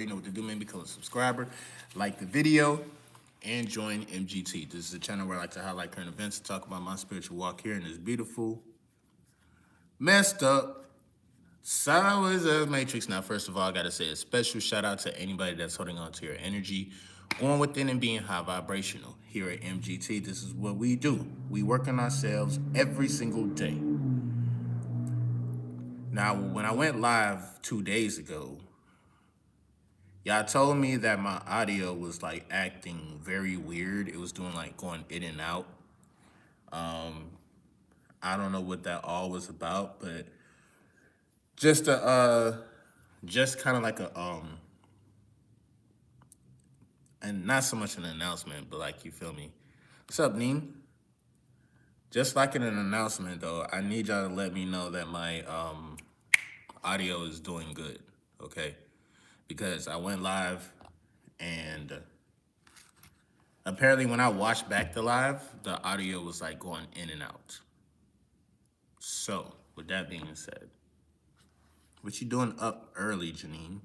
You know what to do, man. Become a subscriber, like the video, and join MGT. This is a channel where I like to highlight current events and talk about my spiritual walk here in this beautiful, messed up, sideways as matrix. Now, first of all, I gotta say a special shout out to anybody that's holding on to your energy, going within and being high vibrational. Here at MGT, this is what we do. We work on ourselves every single day. Now, when I went live 2 days ago, y'all told me that my audio was like acting very weird. It was doing like going in and out. I don't know what that all was about, but just a just kind of like a and not so much an announcement, but like you feel me. What's up, Neen? Just like in an announcement though, I need y'all to let me know that my audio is doing good, okay? Because I went live and apparently when I watched back the live, the audio was like going in and out. So, with that being said, what you doing up early, Janine?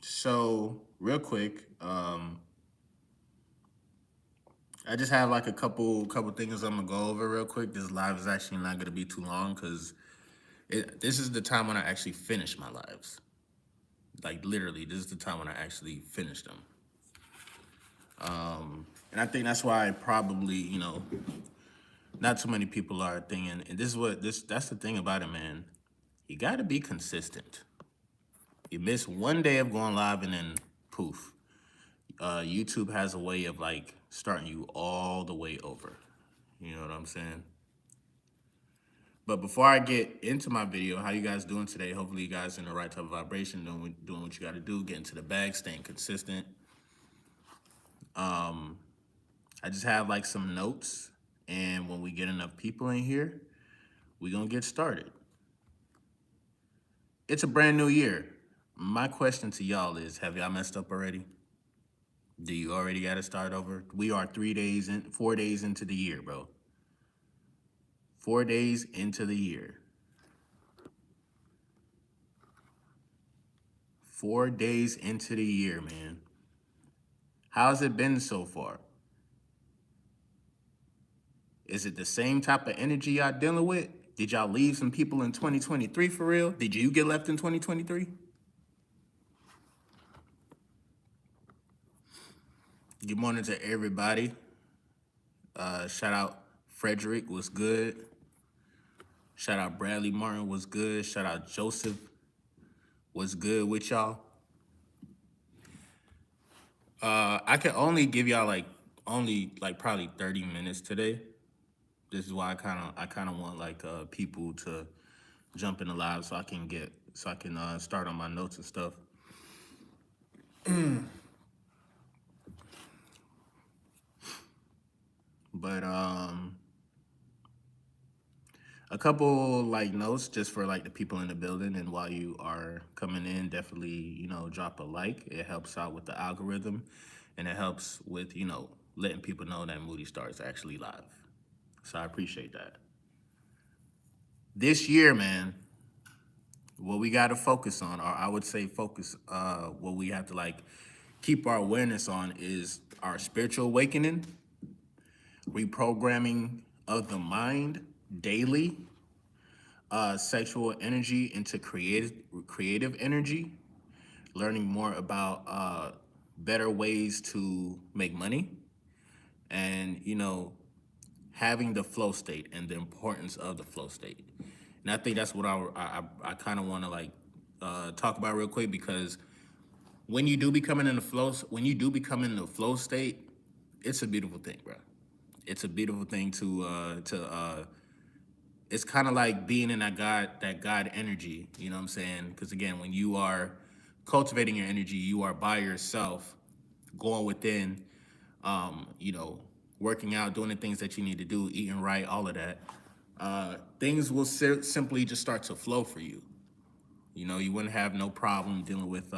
So, real quick, I just have like a couple things I'm gonna go over real quick. This live is actually not gonna be too long because this is the time when I actually finish my lives. Like literally, this is the time when I actually finish them. And I think that's why probably, not too many people are thinking, and that's the thing about it, man. You gotta be consistent. You miss one day of going live and then poof. YouTube has a way of like starting you all the way over. You know what I'm saying? But before I get into my video, how you guys doing today? Hopefully you guys in the right type of vibration, doing what you got to do, getting to the bag, staying consistent. I just have like some notes, and when we get enough people in here, we're gonna get started. It's a brand new year. My question to y'all is, have y'all messed up already? Do you already got to start over? We are 4 days into the year, bro. 4 days into the year. 4 days into the year, man. How's it been so far? Is it the same type of energy y'all dealing with? Did y'all leave some people in 2023 for real? Did you get left in 2023? Good morning to everybody. Shout out Frederick, was good. Shout out Bradley Martin, was good. Shout out Joseph, was good with y'all. I can only give y'all like probably 30 minutes today. This is why I kind of want like people to jump in the live so I can start on my notes and stuff. But a couple like notes just for like the people in the building, and while you are coming in, definitely drop a like. It helps out with the algorithm, and it helps with letting people know that Moody Starr is actually live. So I appreciate that. This year, man, what we got to focus on, or I would say focus, what we have to like keep our awareness on is our spiritual awakening, reprogramming of the mind daily, sexual energy into creative energy, learning more about better ways to make money, and having the flow state and the importance of the flow state. And I think that's what I kind of want to like talk about real quick, because when you do become in the flow state, it's a beautiful thing, bro. It's a beautiful thing to it's kind of like being in that God energy, you know what I'm saying? Because again, when you are cultivating your energy, you are by yourself, going within, you know, working out, doing the things that you need to do, eating right, all of that. Things will simply just start to flow for you. You know, you wouldn't have no problem dealing with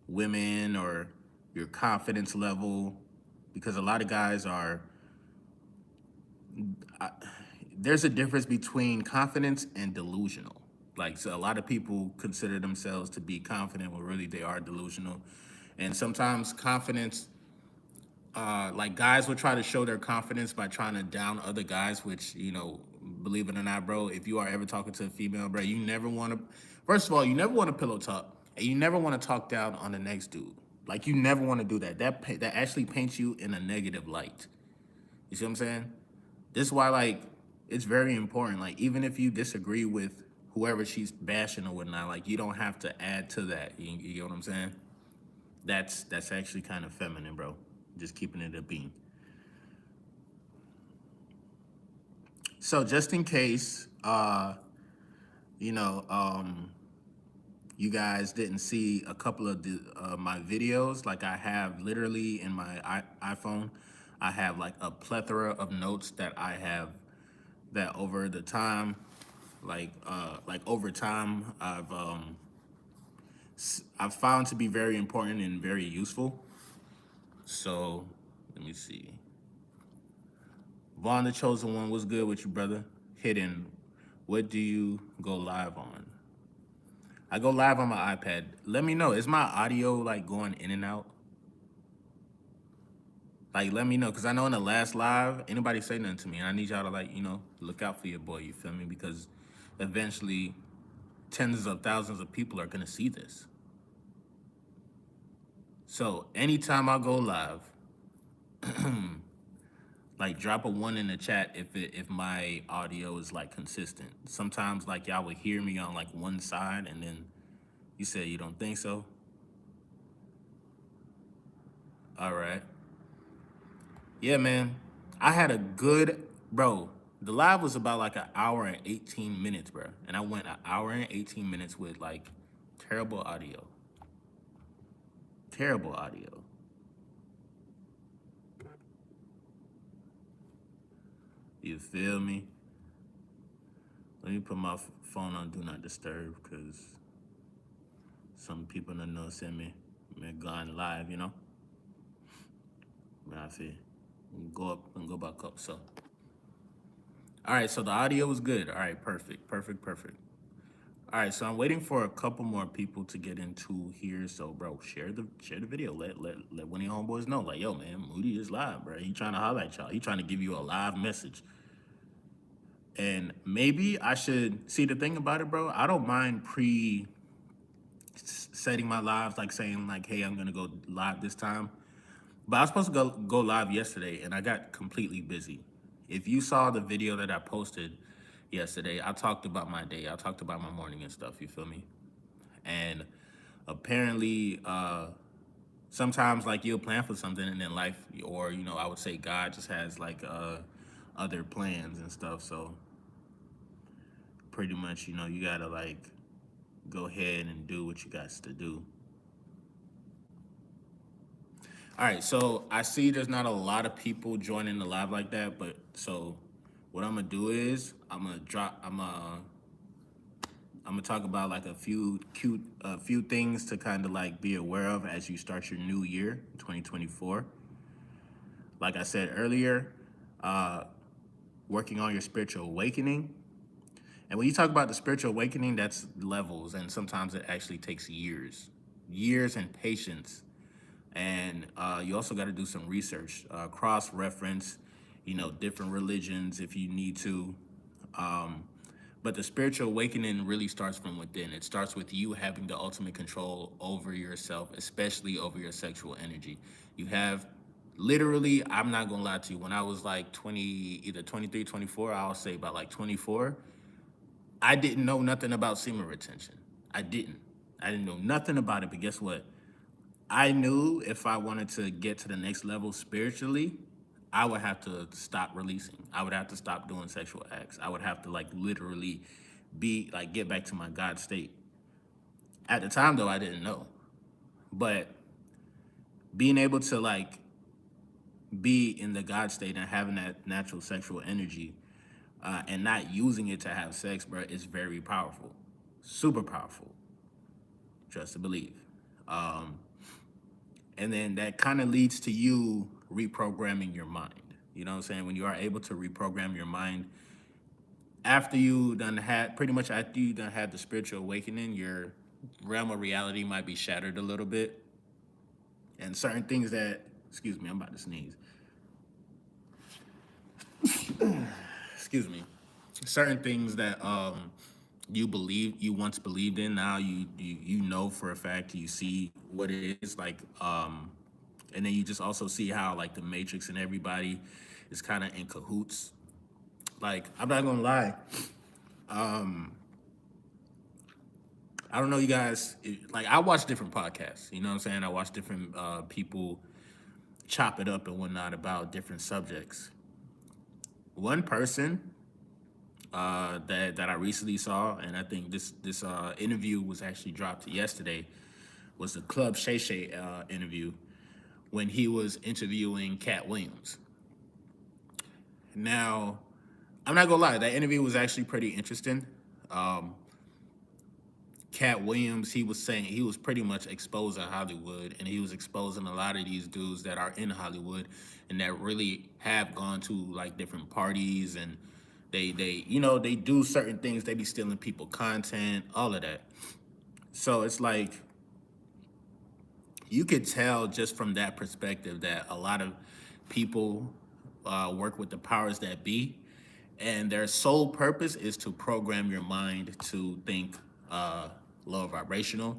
women or your confidence level, because a lot of guys are, there's a difference between confidence and delusional. Like, so a lot of people consider themselves to be confident when really they are delusional. And sometimes confidence, like guys will try to show their confidence by trying to down other guys, which, believe it or not, bro, if you are ever talking to a female, bro, you never want to, first of all, you never want to pillow talk, and you never want to talk down on the next dude. Like, you never want to do that. That actually paints you in a negative light. You see what I'm saying? This is why, like, it's very important. Like, even if you disagree with whoever she's bashing or whatnot, like, you don't have to add to that. You get what I'm saying? That's actually kind of feminine, bro. Just keeping it a bean. So just in case, you know, um, you guys didn't see a couple of my videos, like I have literally in my iPhone, I have like a plethora of notes that I have that over the time, like over time, I've found to be very important and very useful. So let me see. Vaughn the Chosen One, what's good with you, brother? Hidden, what do you go live on? I go live on my iPad. Let me know. Is my audio like going in and out? Like, let me know, because I know in the last live, anybody say nothing to me. And I need y'all to, like, look out for your boy, you feel me? Because eventually tens of thousands of people are going to see this. So anytime I go live, like drop a one in the chat if my audio is like consistent. Sometimes like y'all would hear me on like one side and then you said you don't think so. All right. Yeah, man. I had a good bro. The live was about like an hour and 18 minutes, bro. And I went an hour and 18 minutes with like terrible audio. Terrible audio. You feel me? Let me put my phone on do not disturb because some people don't know send me gone live, I feel go up and go back up. So all right, so the audio was good. All right, perfect, perfect, perfect. All right, so I'm waiting for a couple more people to get into here. So, bro, share the video. Let one of your homeboys know. Like, yo, man, Moody is live, bro. He trying to highlight y'all. He trying to give you a live message. And maybe I should see the thing about it, bro. I don't mind setting my lives, like saying like, hey, I'm gonna go live this time. But I was supposed to go live yesterday, and I got completely busy. If you saw the video that I posted yesterday, I talked about my day. I talked about my morning and stuff. You feel me? And apparently, sometimes like you'll plan for something, and then life, or I would say God just has like other plans and stuff. So pretty much, you gotta like go ahead and do what you got to do. All right, so I see there's not a lot of people joining the live like that, but so what I'm gonna do is I'm gonna talk about like a few things to kind of like be aware of as you start your new year, 2024. Like I said earlier, working on your spiritual awakening. And when you talk about the spiritual awakening, that's levels, and sometimes it actually takes years and patience. And you also got to do some research, cross-reference, different religions if you need to. But the spiritual awakening really starts from within. It starts with you having the ultimate control over yourself, especially over your sexual energy. You have literally, I'm not gonna lie to you, when I was like 20, either 23, 24, I'll say about like 24, I didn't know nothing about semen retention. I didn't. I didn't know nothing about it, but guess what? I knew if I wanted to get to the next level spiritually, I would have to stop releasing. I would have to stop doing sexual acts. I would have to like literally be like get back to my God state. At the time though, I didn't know. But being able to like be in the God state and having that natural sexual energy and not using it to have sex, bro, is very powerful. Super powerful. Trust to believe. And then that kind of leads to you reprogramming your mind. You know what I'm saying? When you are able to reprogram your mind after you done had pretty much after you done had the spiritual awakening, your realm of reality might be shattered a little bit, and certain things that excuse me, I'm about to sneeze. Excuse me. Certain things that you once believed in, now you know for a fact, you see what it is like, and then you just also see how like the Matrix and everybody is kind of in cahoots. Like, I'm not gonna lie, I don't know you guys, like, I watch different podcasts, you know what I'm saying? I watch different people chop it up and whatnot about different subjects. One person that I recently saw, and I think this interview was actually dropped yesterday, was the Club Shay Shay interview when he was interviewing Cat Williams. Now, I'm not gonna lie, that interview was actually pretty interesting. Um, Cat Williams, he was saying he was pretty much exposing Hollywood, and he was exposing a lot of these dudes that are in Hollywood and that really have gone to like different parties, and they do certain things. They be stealing people content, all of that. So it's like you could tell just from that perspective that a lot of people work with the powers that be, and their sole purpose is to program your mind to think uh, low vibrational.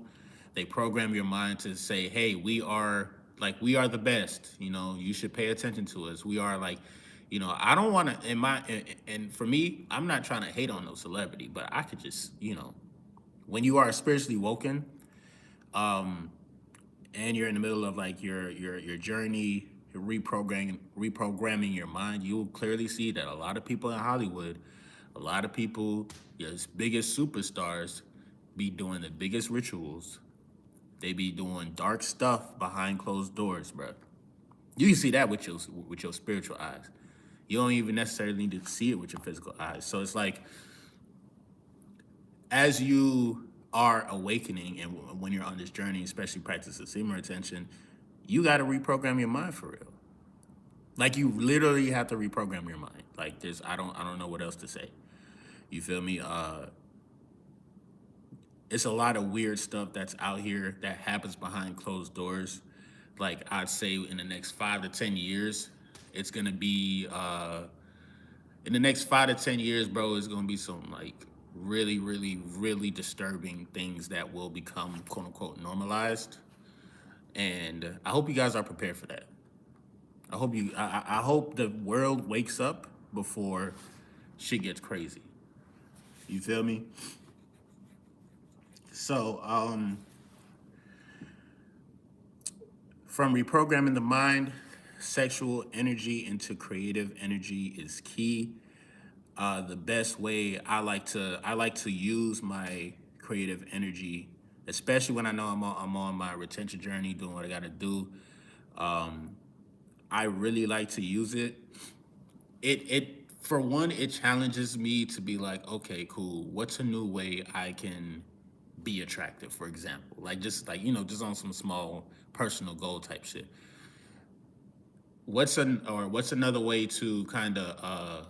They program your mind to say, "Hey, we are the best. You know, you should pay attention to us. We are like." I don't want to. And for me, I'm not trying to hate on no celebrity, but I could just, when you are spiritually woken, and you're in the middle of like your journey, you're reprogramming your mind, you'll clearly see that a lot of people in Hollywood, a lot of people, your biggest superstars, be doing the biggest rituals. They be doing dark stuff behind closed doors, bro. You can see that with your spiritual eyes. You don't even necessarily need to see it with your physical eyes. So it's like, as you are awakening and when you're on this journey, especially practicing semen retention, you got to reprogram your mind for real. Like, you literally have to reprogram your mind. Like, there's I don't know what else to say. You feel me? It's a lot of weird stuff that's out here that happens behind closed doors. Like, I'd say in the next 5 to 10 years, it's gonna be in the next 5 to 10 years, bro, it's gonna be some like really, really, really disturbing things that will become quote unquote normalized. And I hope you guys are prepared for that. I hope the world wakes up before shit gets crazy. You feel me? So, from reprogramming the mind, sexual energy into creative energy is key. The best way I like to use my creative energy, especially when I know I'm on my retention journey, doing what I got to do. I really like to use it. It for one, it challenges me to be like, okay, cool. What's a new way I can be attractive? For example, like just like just on some small personal goal type shit. What's another way to kind of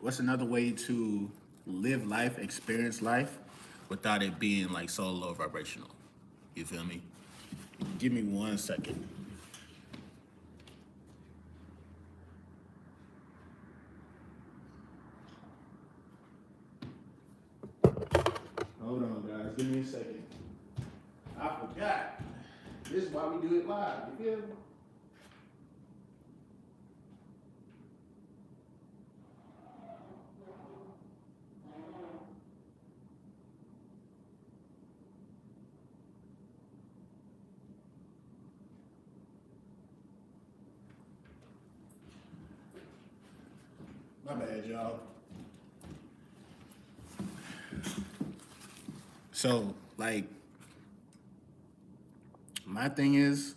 what's another way to live life, experience life, without it being like so low vibrational? You feel me? Give me 1 second. Hold on, guys. Give me a second. I forgot. This is why we do it live. You feel me? My bad, y'all. So, like, my thing is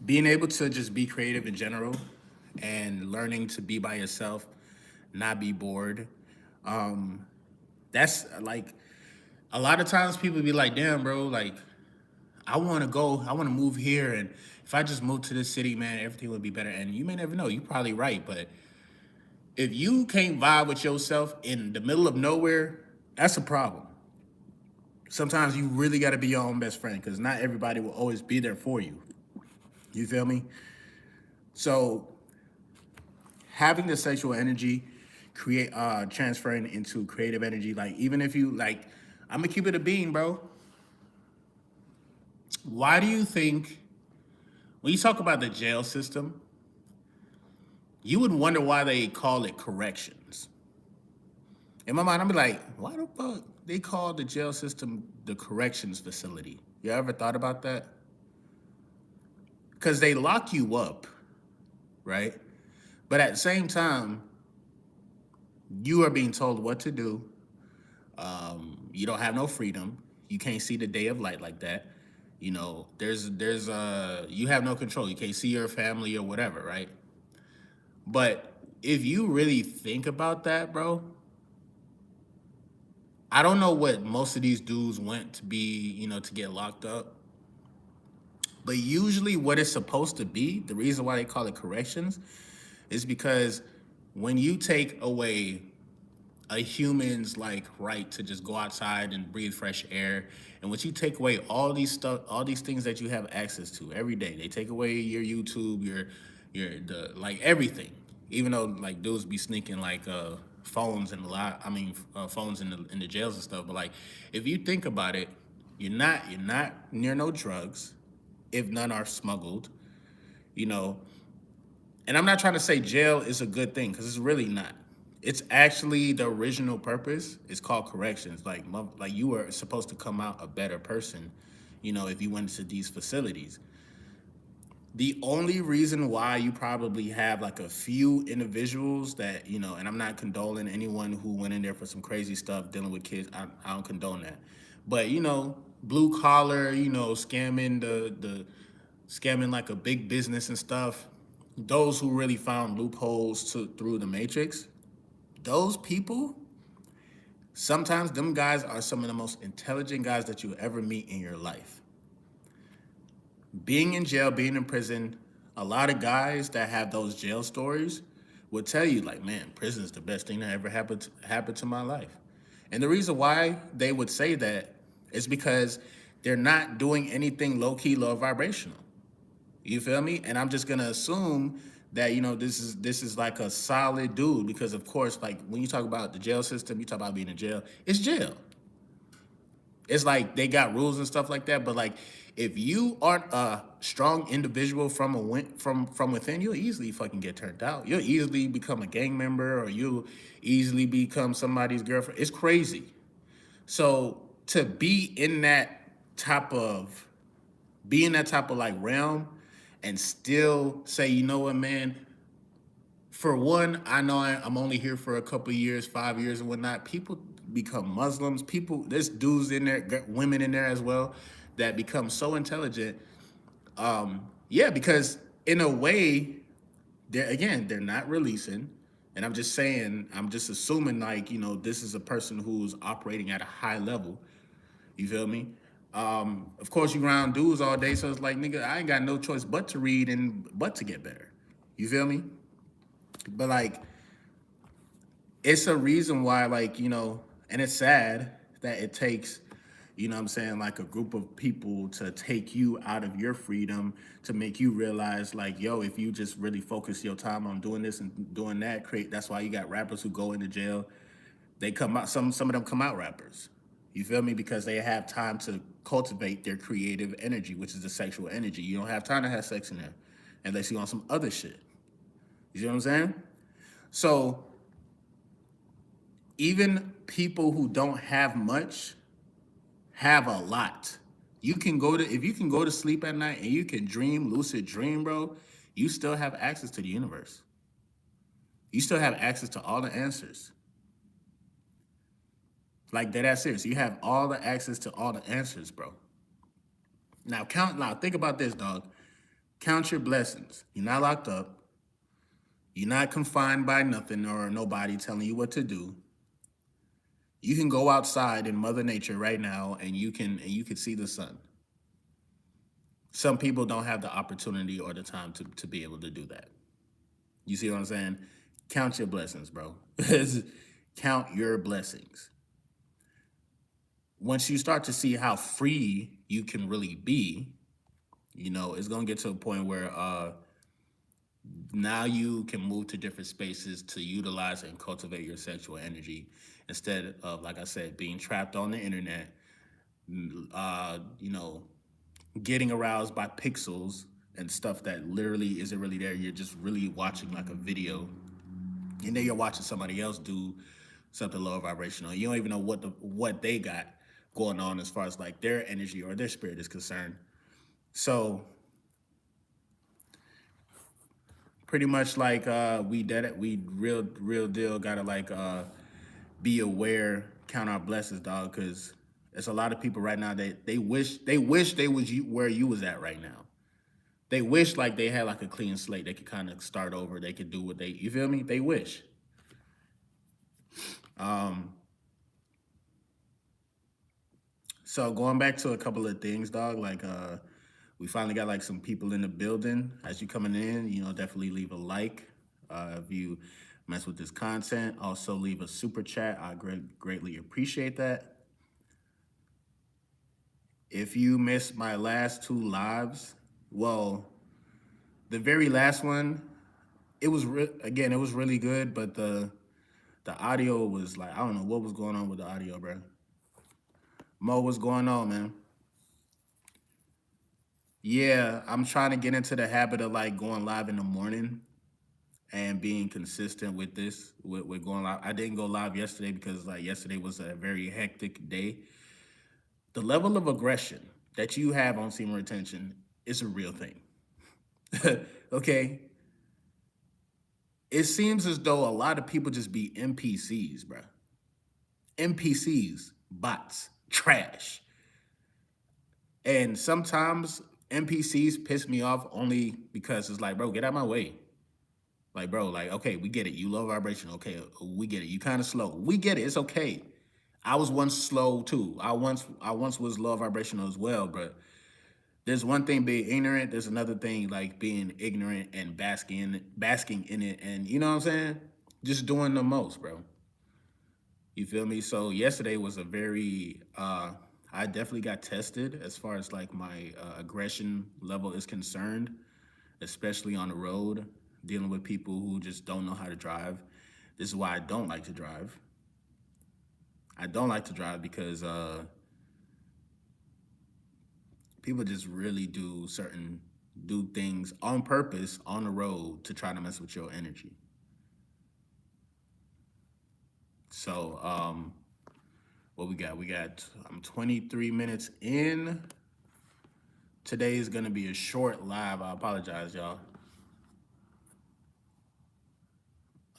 being able to just be creative in general and learning to be by yourself, not be bored. That's like a lot of times people be like, damn, bro, like I want to move here. And if I just move to this city, man, everything would be better. And you may never know. You're probably right. But If you can't vibe with yourself in the middle of nowhere, that's a problem. Sometimes you really got to be your own best friend because not everybody will always be there for you. You feel me? So having the sexual energy create transferring into creative energy, like even if you like, I'm gonna keep it a bean, bro. Why do you think when you talk about the jail system, you would wonder why they call it corrections? In my mind, I'm be like, why the fuck they call the jail system the corrections facility? You ever thought about that? Because they lock you up, right? But at the same time, you are being told what to do. You don't have no freedom. You can't see the day of light like that. You know, you have no control. You can't see your family or whatever, right? But if you really think about that, bro, I don't know what most of these dudes went to be, to get locked up. But usually what it's supposed to be, the reason why they call it corrections is because when you take away a human's like right to just go outside and breathe fresh air, and once you take away all these things that you have access to every day, they take away your YouTube, your the like everything. Even though like dudes be sneaking like phones and phones in the jails and stuff. But like if you think about it, you're not near no drugs, if none are smuggled, you know. And I'm not trying to say jail is a good thing because it's really not. It's actually the original purpose. It's called corrections. Like you were supposed to come out a better person, if you went to these facilities. The only reason why you probably have like a few individuals that, and I'm not condoning anyone who went in there for some crazy stuff dealing with kids. I don't condone that. But, blue collar, scamming like a big business and stuff. Those who really found loopholes through the matrix, those people, sometimes them guys are some of the most intelligent guys that you ever meet in your life. Being in jail, being in prison, a lot of guys that have those jail stories will tell you, like, man, prison is the best thing that ever happened to my life. And the reason why they would say that is because they're not doing anything low key, low vibrational. You feel me? And I'm just gonna assume that this is like a solid dude because of course, like when you talk about the jail system, you talk about being in jail. It's jail. It's like they got rules and stuff like that. But like, if you aren't a strong individual from within, you'll easily fucking get turned out. You'll easily become a gang member, or you'll easily become somebody's girlfriend. It's crazy. So to be in that type of like realm, and still say, you know what, man. For one, I know I'm only here for a couple of years, 5 years and whatnot. People become Muslims. There's dudes in there, women in there as well, that become so intelligent. Yeah, because in a way, they're not releasing. And I'm just saying, I'm just assuming like, this is a person who's operating at a high level. You feel me? Of course, you around dudes all day, so it's like, nigga, I ain't got no choice but to read and but to get better. You feel me? But like, it's a reason why, like, and it's sad that it takes, what I'm saying, like a group of people to take you out of your freedom to make you realize, like, yo, if you just really focus your time on doing this and doing that, that's why you got rappers who go into jail. They come out, some of them come out rappers. You feel me? Because they have time to cultivate their creative energy, which is the sexual energy. You don't have time to have sex in there unless you on some other shit. You see what I'm saying? So even people who don't have much have a lot. If you can go to sleep at night and you can dream, lucid dream, bro, you still have access to the universe. You still have access to all the answers. Like that's serious. You have all the access to all the answers, bro. Now think about this, dog. Count your blessings. You're not locked up. You're not confined by nothing or nobody telling you what to do. You can go outside in Mother Nature right now and you can see the sun. Some people don't have the opportunity or the time to be able to do that. You see what I'm saying? Count your blessings, bro. Count your blessings. Once you start to see how free you can really be, it's gonna get to a point where now you can move to different spaces to utilize and cultivate your sexual energy instead of, like I said, being trapped on the internet, uh, you know, getting aroused by pixels and stuff that literally isn't really there. You're just really watching like a video, and then you're watching somebody else do something lower vibrational. You don't even know what they got going on as far as like their energy or their spirit is concerned. So pretty much like we did it. We real deal gotta like be aware, count our blessings, dog. Because there's a lot of people right now that they wish they was where you was at right now. They wish like they had like a clean slate. They could kind of start over. They could do what they, you feel me? They wish. So going back to a couple of things, dog. Like we finally got like some people in the building. As you coming in, definitely leave a like. If you mess with this content, also leave a super chat. I greatly appreciate that. If you missed my last two lives, well, the very last one, again, it was really good, but the audio was like, I don't know what was going on with the audio, bro. Mo, what's going on, man? Yeah, I'm trying to get into the habit of like going live in the morning and being consistent with this, with going live. I didn't go live yesterday because like yesterday was a very hectic day. The level of aggression that you have on semen retention is a real thing. Okay? It seems as though a lot of people just be NPCs, bro. NPCs, bots, trash. And sometimes NPCs piss me off only because it's like, bro, get out of my way. Like, bro, like, okay, we get it. You low vibration. Okay, we get it. You kind of slow. We get it. It's okay. I was once slow too. I once was low vibrational as well, but there's one thing being ignorant, there's another thing like being ignorant and basking in it, and you know what I'm saying? Just doing the most, bro. You feel me? So yesterday was a very I definitely got tested as far as like my aggression level is concerned, especially on the road, dealing with people who just don't know how to drive. This is why I don't like to drive. I don't like to drive because people just really do things on purpose on the road to try to mess with your energy. So what we got? I'm 23 minutes in. Today is gonna be a short live. I apologize, y'all.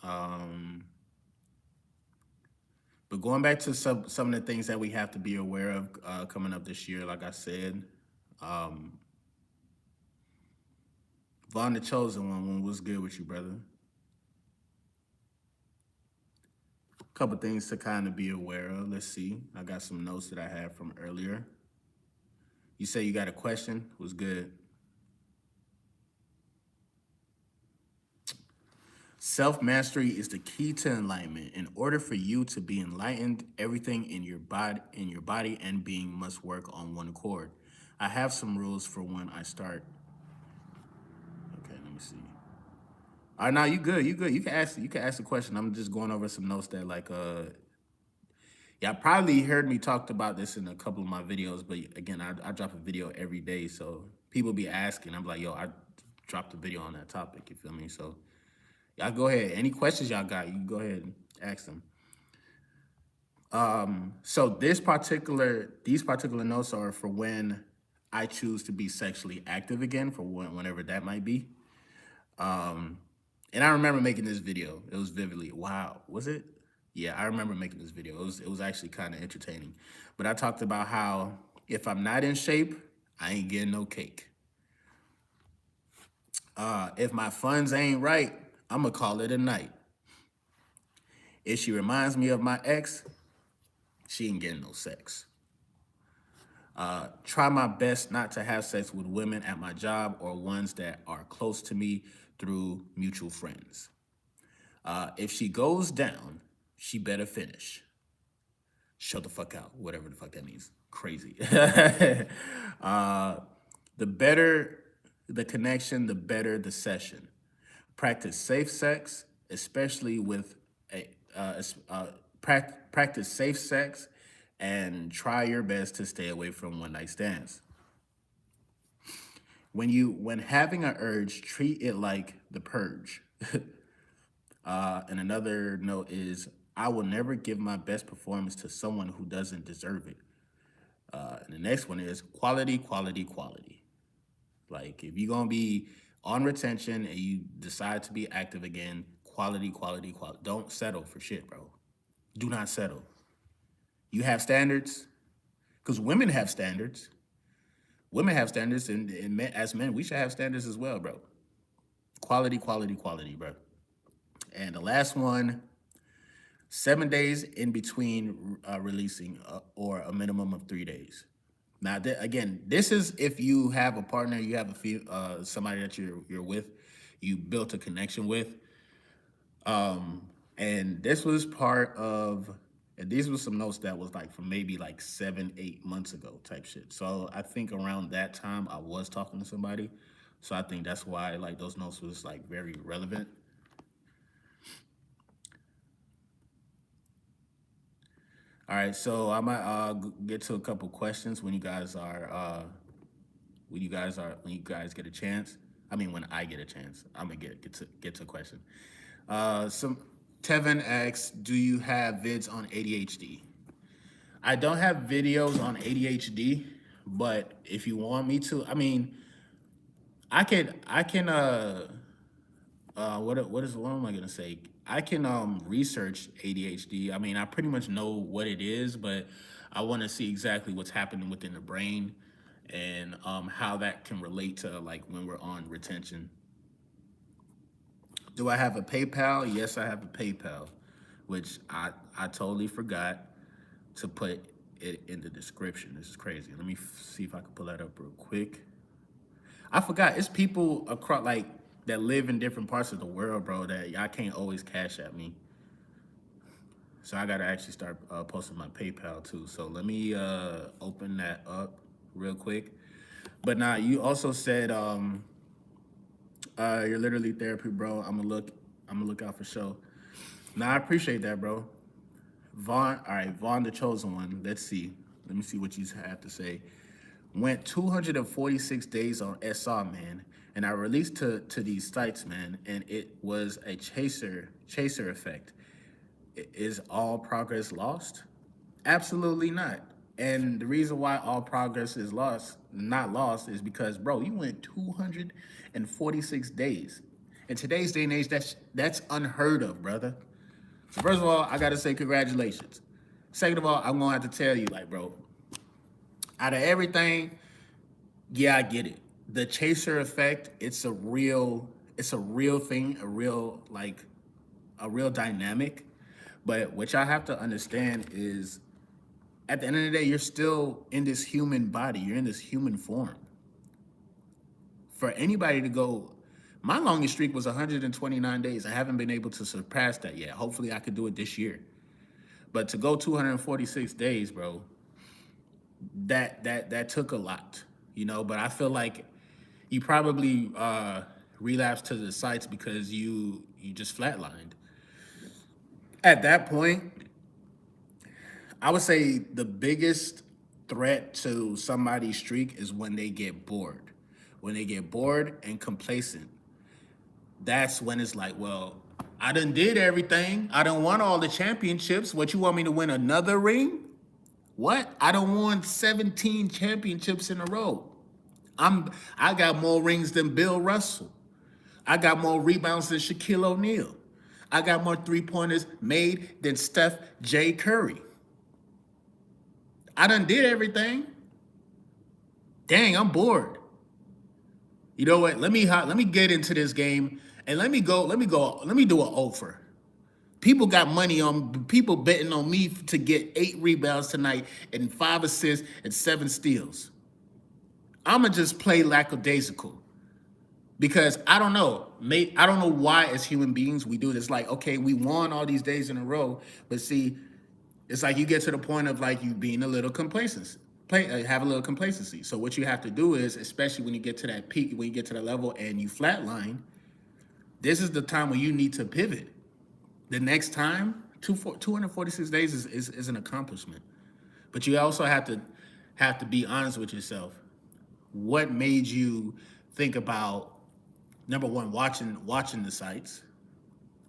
Um, but going back to some of the things that we have to be aware of coming up this year, like I said, um, Vaughn the Chosen One was good with you, brother. Couple things to kind of be aware of. Let's see. I got some notes that I had from earlier. You say you got a question? Was good. Self-mastery is the key to enlightenment. In order for you to be enlightened, everything in your body and being must work on one accord. I have some rules for when I start. Okay, let me see. All right, now you good. You good. You can ask the question. I'm just going over some notes that like yeah, probably heard me talked about this in a couple of my videos, but again, I drop a video every day, so people be asking. I'm like, yo, I dropped a video on that topic. You feel me? So y'all go ahead. Any questions y'all got, you can go ahead and ask them. So these particular notes are for when I choose to be sexually active again, for whenever that might be. And I remember making this video. It was vividly. Wow, was it? Yeah, I remember making this video. It was actually kind of entertaining. But I talked about how if I'm not in shape, I ain't getting no cake. If my funds ain't right, I'ma call it a night. If she reminds me of my ex, she ain't getting no sex. Try my best not to have sex with women at my job or ones that are close to me through mutual friends. If she goes down, she better finish. Shut the fuck out, whatever the fuck that means. Crazy. uh, the better the connection, the better the session. Practice safe sex, especially with a practice safe sex, and try your best to stay away from one night stands. When having an urge, treat it like the purge. And another note is, I will never give my best performance to someone who doesn't deserve it. And the next one is quality, quality, quality. Like if you're gonna be on retention and you decide to be active again, quality, quality, quality. Don't settle for shit, bro. Do not settle. You have standards, because women have standards. Women have standards, and men, as men, we should have standards as well, bro. Quality, quality, quality, bro. And the last one, 7 days in between releasing, or a minimum of 3 days. Now, again, this is if you have a partner, you have somebody that you're with, you built a connection with, and this was part of, and these were some notes that was like from maybe like 7, 8 months ago type shit. So I think around that time I was talking to somebody, so I think that's why like those notes was like very relevant. All right, so I might get to a couple questions when you guys are when you guys get a chance. I mean, when I get a chance, I'm gonna get to a question. Some Tevin asks, "Do you have vids on ADHD?" I don't have videos on ADHD, but if you want me to, I mean, I can what am I gonna say? I can research ADHD. I mean, I pretty much know what it is, but I want to see exactly what's happening within the brain, and how that can relate to like when we're on retention. Do I have a PayPal? Yes, I have a PayPal, which I totally forgot to put it in the description. This is crazy. Let me see if I can pull that up real quick. I forgot. It's people across like that live in different parts of the world, bro. That I can't always cash at me. So I gotta actually start posting my PayPal too. So let me open that up real quick. But now you also said you're literally therapy, bro. I'm gonna look out for show. Now I appreciate that, bro. Vaughn, all right, Vaughn the chosen one. Let's see. Let me see what you have to say. Went 246 days on SR, man, and I released to these sites, man, and it was a chaser effect. Is all progress lost? Absolutely not. And the reason why all progress is not lost, is because, bro, you went 246 days. In today's day and age, that's unheard of, brother. So first of all, I gotta say congratulations. Second of all, I'm gonna have to tell you, like, bro, out of everything, yeah, I get it. The chaser effect, it's a real thing, a real dynamic. But what y'all have to understand is, at the end of the day, you're still in this human body. You're in this human form. For anybody to go, my longest streak was 129 days. I haven't been able to surpass that yet. Hopefully I could do it this year. But to go 246 days, bro, that took a lot, you know. But I feel like you probably relapsed to the sites because you just flatlined. At that point, I would say the biggest threat to somebody's streak is when they get bored. When they get bored and complacent, that's when it's like, well, I done did everything. I done won all the championships. What, you want me to win another ring? What? I done won 17 championships in a row. I got more rings than Bill Russell. I got more rebounds than Shaquille O'Neal. I got more three-pointers made than Steph J. Curry. I done did everything. Dang, I'm bored. You know what? Let me get into this game, and let me do an offer. People betting on me to get 8 rebounds tonight and 5 assists and 7 steals. I'ma just play lackadaisical because I don't know. I don't know why as human beings we do this. Like, okay, we won all these days in a row, but see, it's like you get to the point of like you being a little complacency, have a little complacency. So what you have to do is, especially when you get to that peak, when you get to the level and you flatline, this is the time when you need to pivot. The next time, 246 days is an accomplishment. But you also have to be honest with yourself. What made you think about number one, watching the sites?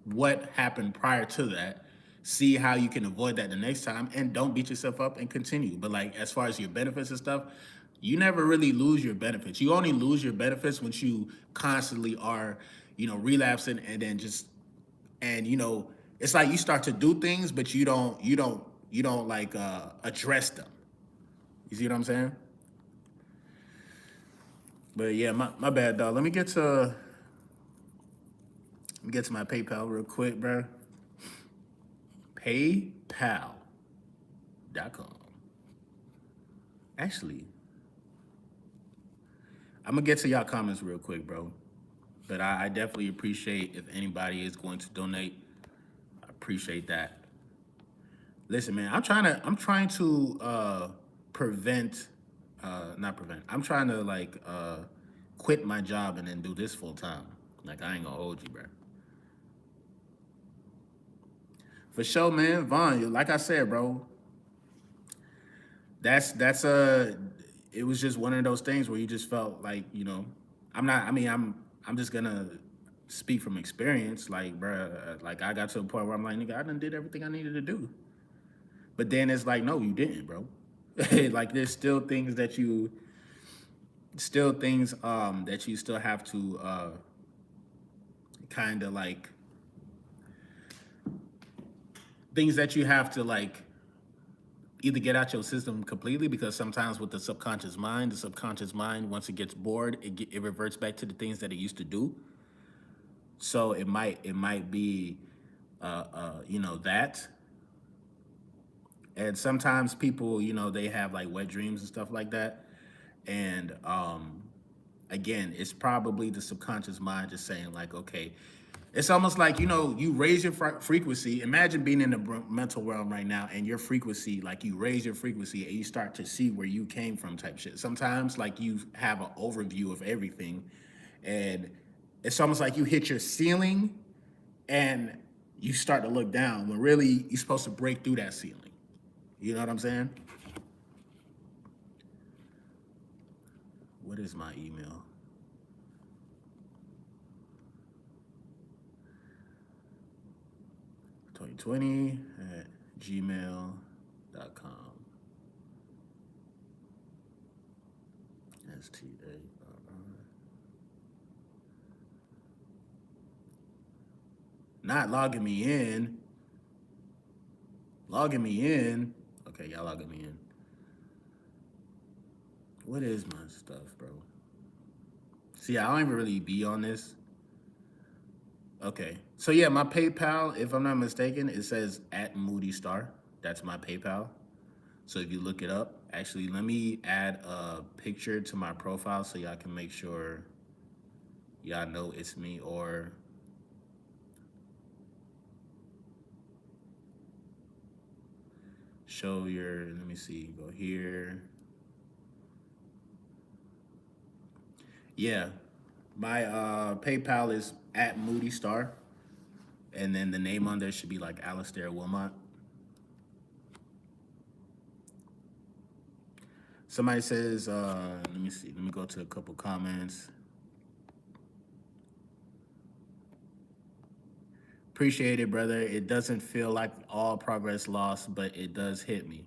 What happened prior to that? See how you can avoid that the next time, and don't beat yourself up and continue. But like as far as your benefits and stuff, you never really lose your benefits. You only lose your benefits when you constantly are, relapsing, and then just and it's like you start to do things, but you don't like address them. You see what I'm saying? But yeah, my bad, dog. Let me get to my PayPal real quick, bro. PayPal.com. Actually, I'm gonna get to y'all comments real quick, bro. But I definitely appreciate if anybody is going to donate. I appreciate that. Listen, man, I'm trying to prevent, not prevent. I'm trying to like quit my job and then do this full time. Like I ain't gonna hold you, bro. For sure, man. Vaughn, like I said, bro, that's it was just one of those things where you just felt like, I'm not I mean, I'm just gonna speak from experience, like, bro, like I got to a point where I'm like, nigga, I done did everything I needed to do. But then it's like, no, you didn't, bro. Like there's still things that you still have to kind of like things that you have to like either get out your system completely, because sometimes with the subconscious mind, once it gets bored, it reverts back to the things that it used to do. So it might be that. And sometimes people, they have like wet dreams and stuff like that. And again, it's probably the subconscious mind just saying like, okay, it's almost like, you raise your frequency. Imagine being in the mental realm right now and your frequency, like you raise your frequency and you start to see where you came from type shit. Sometimes like you have an overview of everything, and it's almost like you hit your ceiling and you start to look down when really you're supposed to break through that ceiling. You know what I'm saying? What is my email? 2020@gmail.com. STA. Not logging me in. Logging me in. Okay, y'all logging me in. What is my stuff, bro? See, I don't even really be on this. Okay. So yeah, my PayPal, if I'm not mistaken, it says at Moody Starr. That's my PayPal. So if you look it up, actually, let me add a picture to my profile so y'all can make sure y'all know it's me, or show your, let me see, go here. Yeah, my PayPal is at Moody Starr, and then the name on there should be like Alistair Wilmot. Somebody says, let me see, let me go to a couple comments. Appreciate it, brother. It doesn't feel like all progress lost, but it does hit me.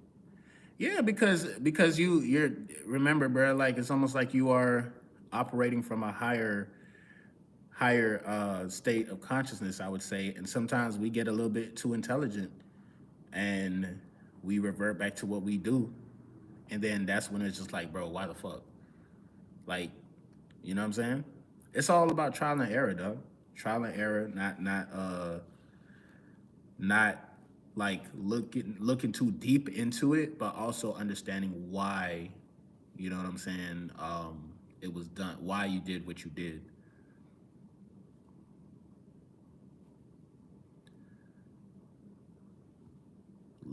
Yeah, because you're remember, bro, like it's almost like you are operating from a higher state of consciousness, I would say. And sometimes we get a little bit too intelligent and we revert back to what we do. And then that's when it's just like, bro, why the fuck? Like, you know what I'm saying? It's all about trial and error, dog. Trial and error, not like looking too deep into it, but also understanding why, you know what I'm saying, it was done, why you did what you did.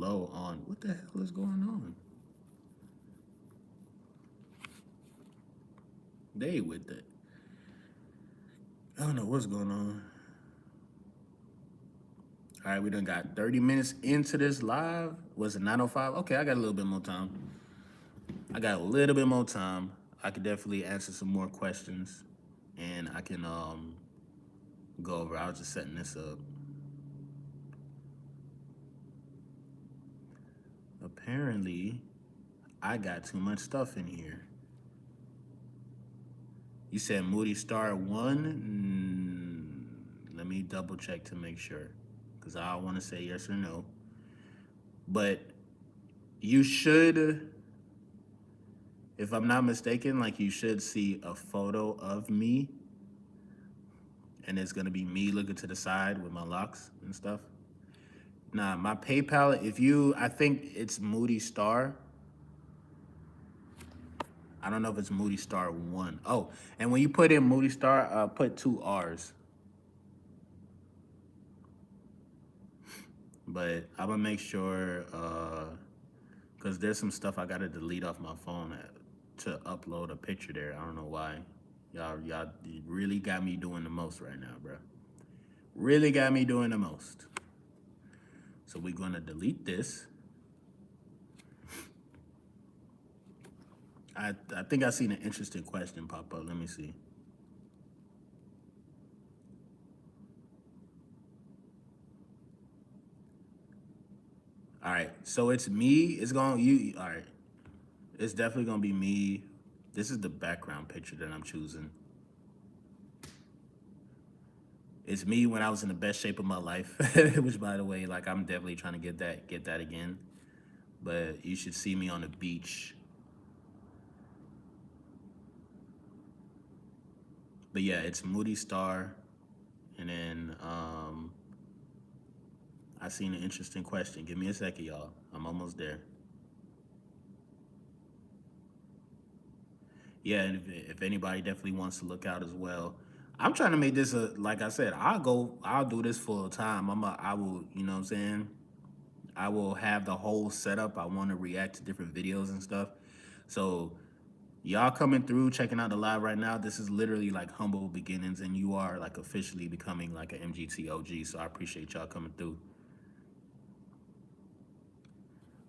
low on. What the hell is going on? They with that. I don't know what's going on. All right, we done got 30 minutes into this live. Was it 9:05? Okay, I got a little bit more time. I got a little bit more time. I could definitely answer some more questions, and I can go over. I was just setting this up. Apparently, I got too much stuff in here. You said Moody Starr won. Let me double check to make sure, because I want to say yes or no. But you should, if I'm not mistaken, like you should see a photo of me, and it's gonna be me looking to the side with my locks and stuff. Nah, my PayPal, if you, I think it's Moody Starr. I don't know if it's Moody Starr 1. Oh, and when you put in Moody Starr, put 2 R's. But I'm gonna make sure, because there's some stuff I gotta delete off my phone to upload a picture there. I don't know why. Y'all really got me doing the most right now, bro. Really got me doing the most. So we're gonna delete this. I think I seen an interesting question pop up. Let me see. All right, so it's me. It's gonna you. All right, it's definitely gonna be me. This is the background picture that I'm choosing. It's me when I was in the best shape of my life, which, by the way, like I'm definitely trying to get that again. But you should see me on the beach. But yeah, it's Moody Starr, and then I seen an interesting question. Give me a second, y'all. I'm almost there. Yeah, and if anybody definitely wants to look out as well, I'm trying to make this a, like I said, I'll do this full time. I will, you know what I'm saying? I will have the whole setup. I want to react to different videos and stuff. So y'all coming through, checking out the live right now. This is literally like humble beginnings, and you are like officially becoming like an MGT OG. So I appreciate y'all coming through.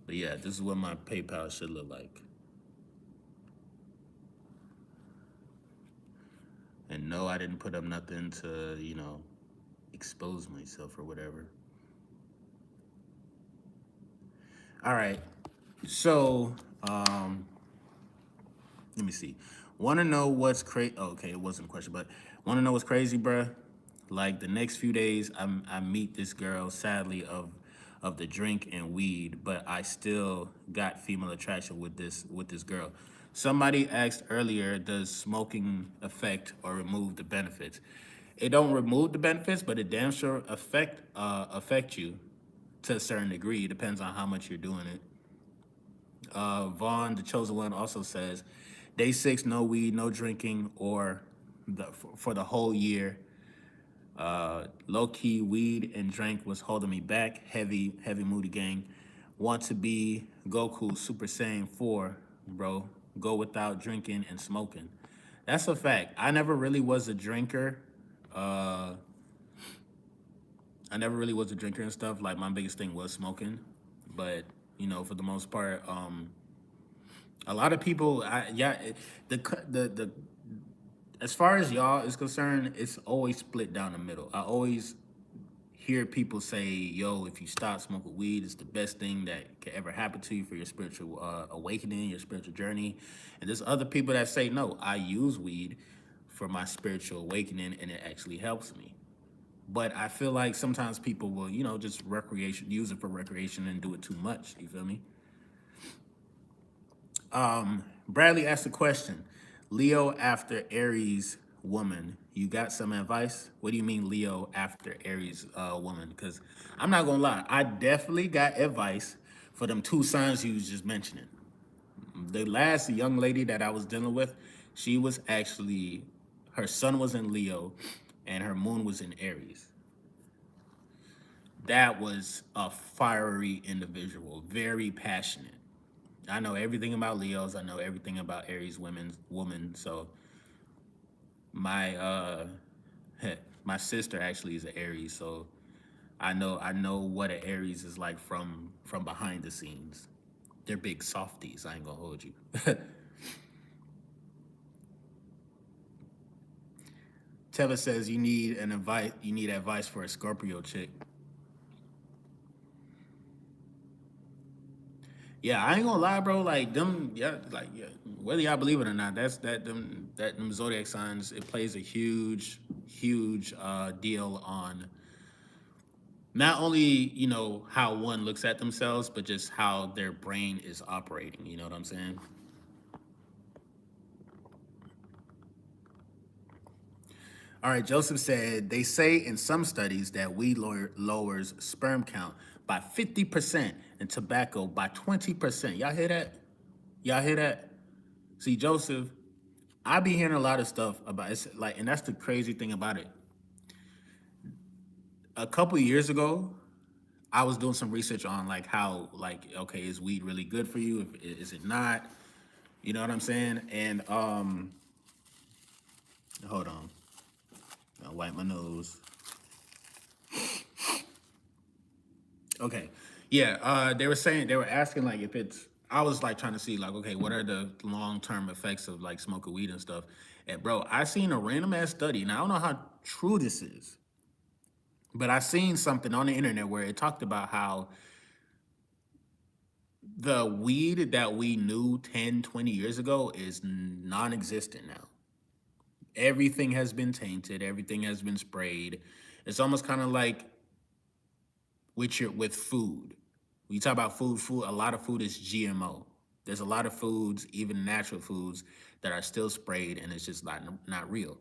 But yeah, this is what my PayPal should look like. And no, I didn't put up nothing to, expose myself or whatever. All right. So, let me see. Want to know what's crazy? Oh, okay, it wasn't a question, but want to know what's crazy, bruh? Like the next few days, I meet this girl, sadly, of the drink and weed, but I still got female attraction with this girl. Somebody asked earlier, does smoking affect or remove the benefits? It don't remove the benefits, but it damn sure affect you to a certain degree. It depends on how much you're doing it. Vaughn, the chosen one, also says, day 6, no weed, no drinking, or for the whole year. Low key, weed and drink was holding me back. Heavy Moody gang. Want to be Goku Super Saiyan 4, bro. Go without drinking and smoking. That's a fact. I never really was a drinker. Uh, I never really was a drinker and stuff. Like my biggest thing was smoking, but for the most part, a lot of people, the as far as y'all is concerned, it's always split down the middle. I always hear people say, "Yo, if you stop smoking weed, it's the best thing that could ever happen to you for your spiritual awakening, your spiritual journey." And there's other people that say, "No, I use weed for my spiritual awakening, and it actually helps me." But I feel like sometimes people will, just use it for recreation and do it too much. You feel me? Bradley asked a question. Leo after Aries woman. You got some advice? What do you mean Leo after Aries woman? Because I'm not gonna lie, I definitely got advice for them 2 signs you was just mentioning. The last young lady that I was dealing with, she was actually, her sun was in Leo and her moon was in Aries. That was a fiery individual, very passionate. I know everything about Leos. I know everything about Aries woman. So my my sister actually is an Aries, so I know what an Aries is like from behind the scenes. They're big softies. I ain't gonna hold you. Teva says you need an advice. You need advice for a Scorpio chick. Yeah, I ain't gonna lie, bro. Like them, yeah, like yeah, whether y'all believe it or not, them zodiac signs. It plays a huge deal on not only how one looks at themselves, but just how their brain is operating. You know what I'm saying? All right, Joseph said they say in some studies that weed lowers sperm count by 50% and tobacco by 20%. Y'all hear that? Y'all hear that? See, Joseph, I be hearing a lot of stuff about it's like, and that's the crazy thing about it. A couple years ago, I was doing some research on like how, like, okay, is weed really good for you? Is it not? You know what I'm saying? And hold on, I'll wipe my nose. Okay. Yeah, they were saying they were asking like if it's. I was like trying to see like okay, what are the long term effects of like smoking weed and stuff. And bro, I seen a random ass study, and I don't know how true this is, but I seen something on the internet where it talked about how the weed that we knew 10, 20 years ago is non-existent now. Everything has been tainted, everything has been sprayed. It's almost kind of like with food. When you talk about food, a lot of food is GMO. There's a lot of foods, even natural foods, that are still sprayed and it's just not real.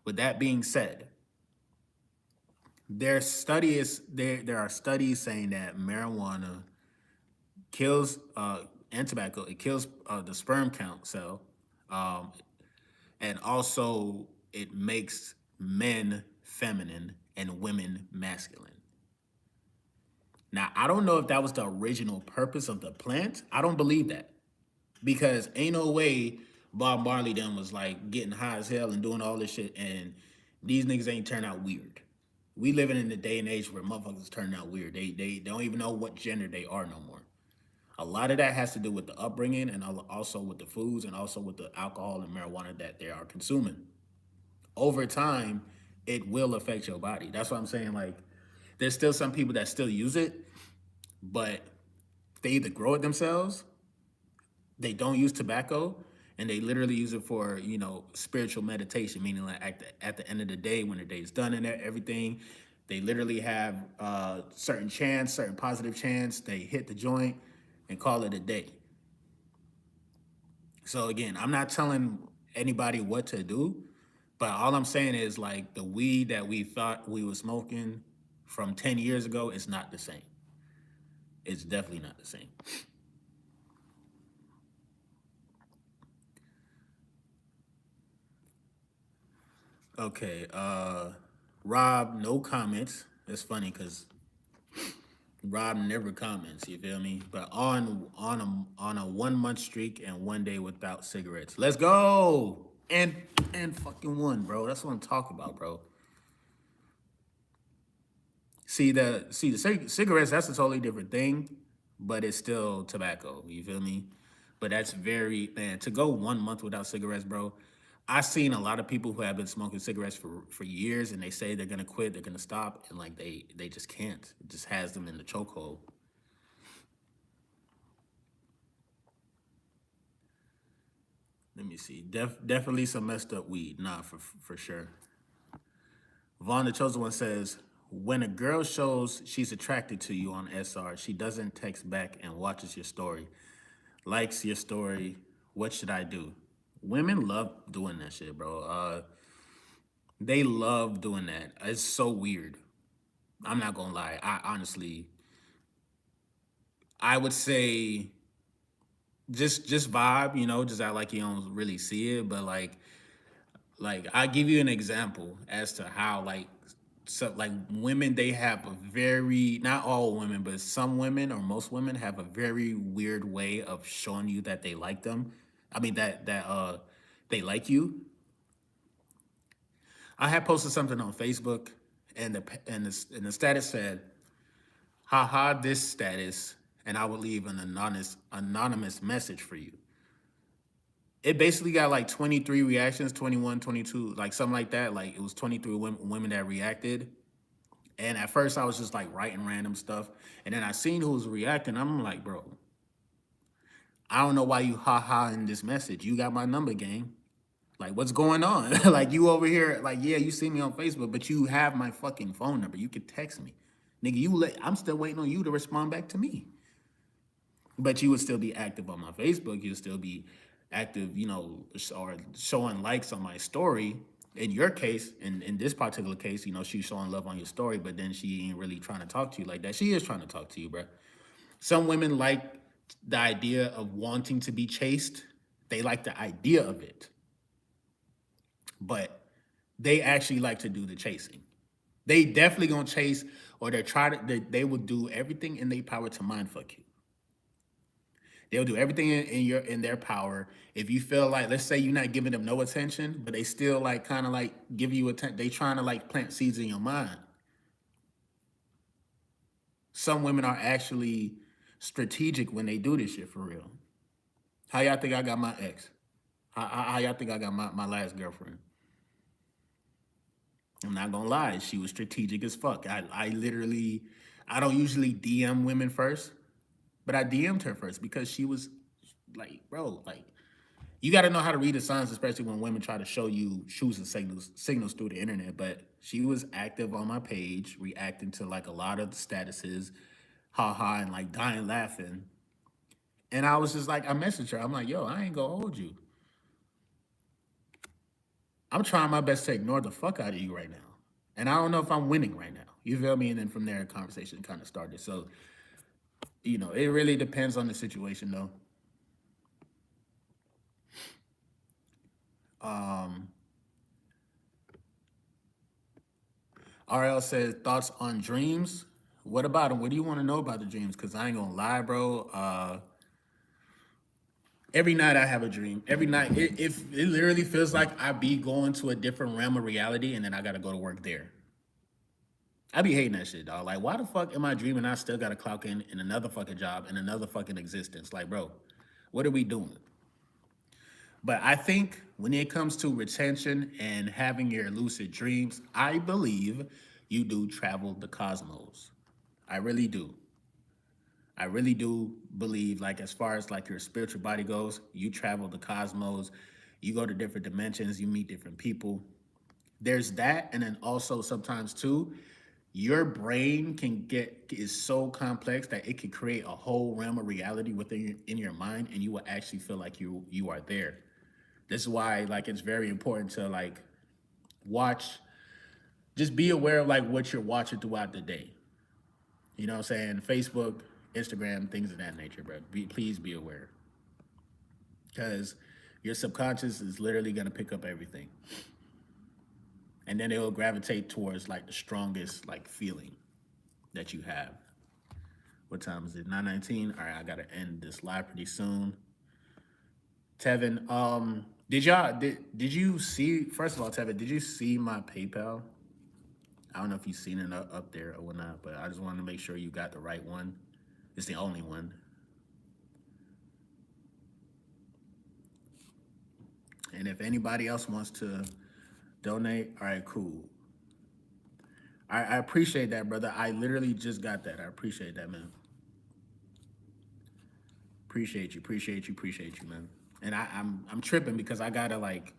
With that being said, there are studies saying that marijuana kills and tobacco, it kills the sperm count cell, um, and also it makes men feminine and women masculine. Now, I don't know if that was the original purpose of the plant. I don't believe that because ain't no way Bob Marley then was like getting high as hell and doing all this shit, and these niggas ain't turn out weird. We living in the day and age where motherfuckers turn out weird. They don't even know what gender they are no more. A lot of that has to do with the upbringing and also with the foods and also with the alcohol and marijuana that they are consuming. Over time, it will affect your body. That's what I'm saying. Like, there's still some people that still use it, but they either grow it themselves, they don't use tobacco, and they literally use it for spiritual meditation. Meaning, like at the end of the day, when the day is done and everything, they literally have certain chants, certain positive chants. They hit the joint and call it a day. So again, I'm not telling anybody what to do, but all I'm saying is like the weed that we thought we were smoking from 10 years ago is not the same. It's definitely not the same. Okay, Rob, no comments. It's funny because Rob never comments. You feel me? But on a 1 month streak and 1 day without cigarettes. Let's go. And fucking one, bro. That's what I'm talking about, bro. See the cigarettes. That's a totally different thing, but it's still tobacco. You feel me? But that's very man to go 1 month without cigarettes, bro. I've seen a lot of people who have been smoking cigarettes for years, and they say they're gonna quit, they're gonna stop, and like they just can't. It just has them in the chokehold. Let me see. Definitely some messed up weed. Nah, for sure. Vaughn the Chosen One says, when a girl shows she's attracted to you on SR, she doesn't text back and watches your story, likes your story. What should I do? Women love doing that shit, bro. They love doing that. It's so weird. I'm not gonna lie. I honestly, I would say just vibe, just act like you don't really see it. But like I give you an example as to how like So like women, they have a very, not all women, but some women or most women have a very weird way of showing you that they like them. I mean that they like you. I had posted something on Facebook, and the status said, haha, this status, and I would leave an anonymous message for you. It basically got like 23 reactions, 21, 22, like something like that. Like it was 23 women that reacted. And at first I was just like writing random stuff. And then I seen who was reacting. I'm like, bro, I don't know why you haha in this message. You got my number, gang. Like, what's going on? Like, you over here, like, yeah, you see me on Facebook, but you have my fucking phone number. You could text me. Nigga, I'm still waiting on you to respond back to me. But you would still be active on my Facebook. You'd still be active, or showing likes on my story. In your case, in this particular case, she's showing love on your story, but then she ain't really trying to talk to you like that. She is trying to talk to you, bro. Some women like the idea of wanting to be chased. They like the idea of it, but they actually like to do the chasing. They definitely gonna chase, or they will do everything in their power to mind fuck you. They'll do everything in their power. If you feel like, let's say you're not giving them no attention, but they still like kind of like give you attention. They trying to like plant seeds in your mind. Some women are actually strategic when they do this shit for real. How y'all think I got my ex? How y'all think I got my last girlfriend? I'm not gonna lie, she was strategic as fuck. I literally, I don't usually DM women first, but I DM'd her first because she was like, bro, like, you got to know how to read the signs, especially when women try to show you shoes and signals through the internet. But she was active on my page, reacting to like a lot of the statuses, haha, and like dying laughing. And I was just like, I messaged her. I'm like, yo, I ain't gonna hold you. I'm trying my best to ignore the fuck out of you right now. And I don't know if I'm winning right now. You feel me? And then from there, a conversation kind of started. So, it really depends on the situation though. Um, RL says thoughts on dreams. What about them? What do you want to know about the dreams? Because I ain't gonna lie, bro. Every night I have a dream. Every night, it literally feels like I be going to a different realm of reality, and then I gotta go to work there. I be hating that shit, dog. Like, why the fuck am I dreaming? I still gotta clock in another fucking job in another fucking existence. Like, bro, what are we doing? But I think when it comes to retention and having your lucid dreams, I believe you do travel the cosmos. I really do. I really do believe, like, as far as like your spiritual body goes, you travel the cosmos, you go to different dimensions, you meet different people. There's that, and then also sometimes too, your brain is so complex that it can create a whole realm of reality within in your mind, and you will actually feel like you are there. This is why like it's very important to like watch, just be aware of like what you're watching throughout the day. You know what I'm saying? Facebook, Instagram, things of that nature, bro. Please be aware. Because your subconscious is literally gonna pick up everything. And then it will gravitate towards like the strongest like feeling that you have. What time is it? 9:19. All right, I gotta end this live pretty soon. Tevin, did you see, first of all, Tevin, did you see my PayPal? I don't know if you've seen it up there or whatnot, but I just wanted to make sure you got the right one. It's the only one. And if anybody else wants to donate, all right, cool. I appreciate that, brother. I literally just got that. I appreciate that, man. Appreciate you, man. And I'm tripping because I gotta like,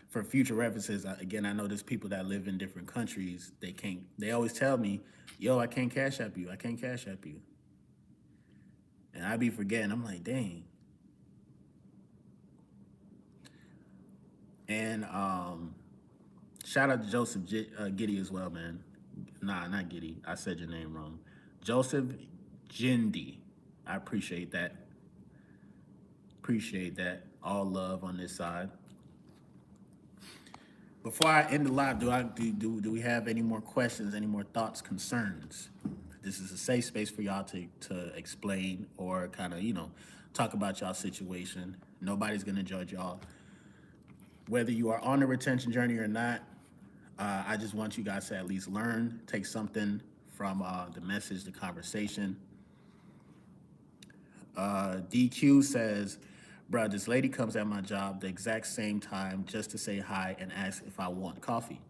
for future references. Again, I know there's people that live in different countries. They always tell me, yo, I can't cash app you. I can't cash app you. And I be forgetting. I'm like, dang. And shout out to Joseph Giddy as well, man. Nah, not Giddy. I said your name wrong. Joseph Jindy. I appreciate that. Appreciate that. All love on this side. Before I end the live, do we have any more questions, any more thoughts, concerns? This is a safe space for y'all to explain or kind of, talk about y'all situation. Nobody's gonna judge y'all. Whether you are on the retention journey or not, I just want you guys to at least learn, take something from the message, the conversation. DQ says, bruh, this lady comes at my job the exact same time just to say hi and ask if I want coffee.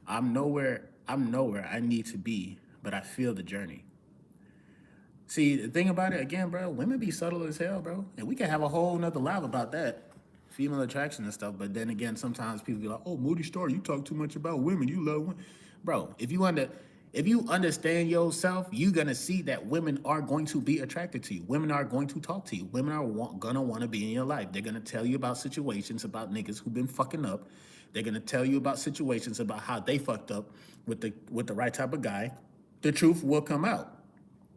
I'm nowhere I need to be, but I feel the journey. See, the thing about it, again, bro, women be subtle as hell, bro. And we can have a whole nother live about that. Female attraction and stuff. But then again, sometimes people be like, oh, Moody Starr, you talk too much about women. You love women. Bro, if you understand yourself, you're gonna see that women are going to be attracted to you. Women are going to talk to you. Women are gonna want to be in your life. They're gonna tell you about situations about niggas who've been fucking up. They're gonna tell you about situations about how they fucked up with the right type of guy. The truth will come out.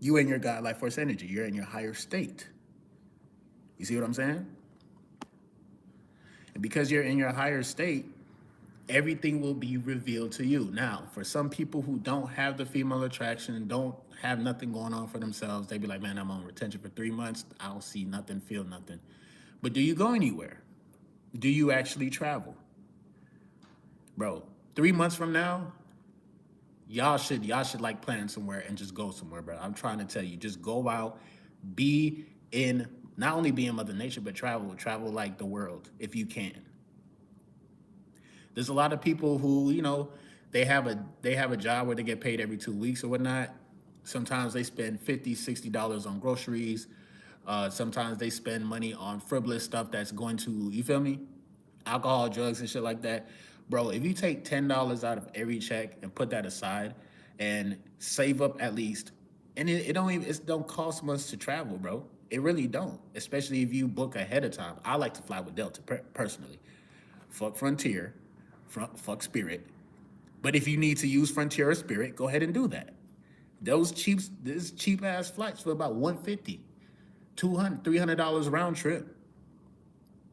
You in your God life force energy. You're in your higher state. You see what I'm saying? And because you're in your higher state, everything will be revealed to you. Now, for some people who don't have the female attraction and don't have nothing going on for themselves, they be like, man, I'm on retention for 3 months. I don't see nothing, feel nothing. But do you go anywhere? Do you actually travel? Bro, 3 months from now, y'all should like plan somewhere and just go somewhere, bro. I'm trying to tell you, just go out, be in, not only be in Mother Nature, but travel like the world if you can. There's a lot of people who, they have a job where they get paid every 2 weeks or whatnot. Sometimes they spend $50, $60 on groceries. Sometimes they spend money on frivolous stuff that's going to, you feel me? Alcohol, drugs, and shit like that. Bro, if you take $10 out of every check and put that aside and save up at least, and it don't cost much to travel, bro. It really don't, especially if you book ahead of time. I like to fly with Delta personally. Fuck Frontier, fuck Spirit. But if you need to use Frontier or Spirit, go ahead and do that. This cheap ass flights for about 150, 200, $300 round trip.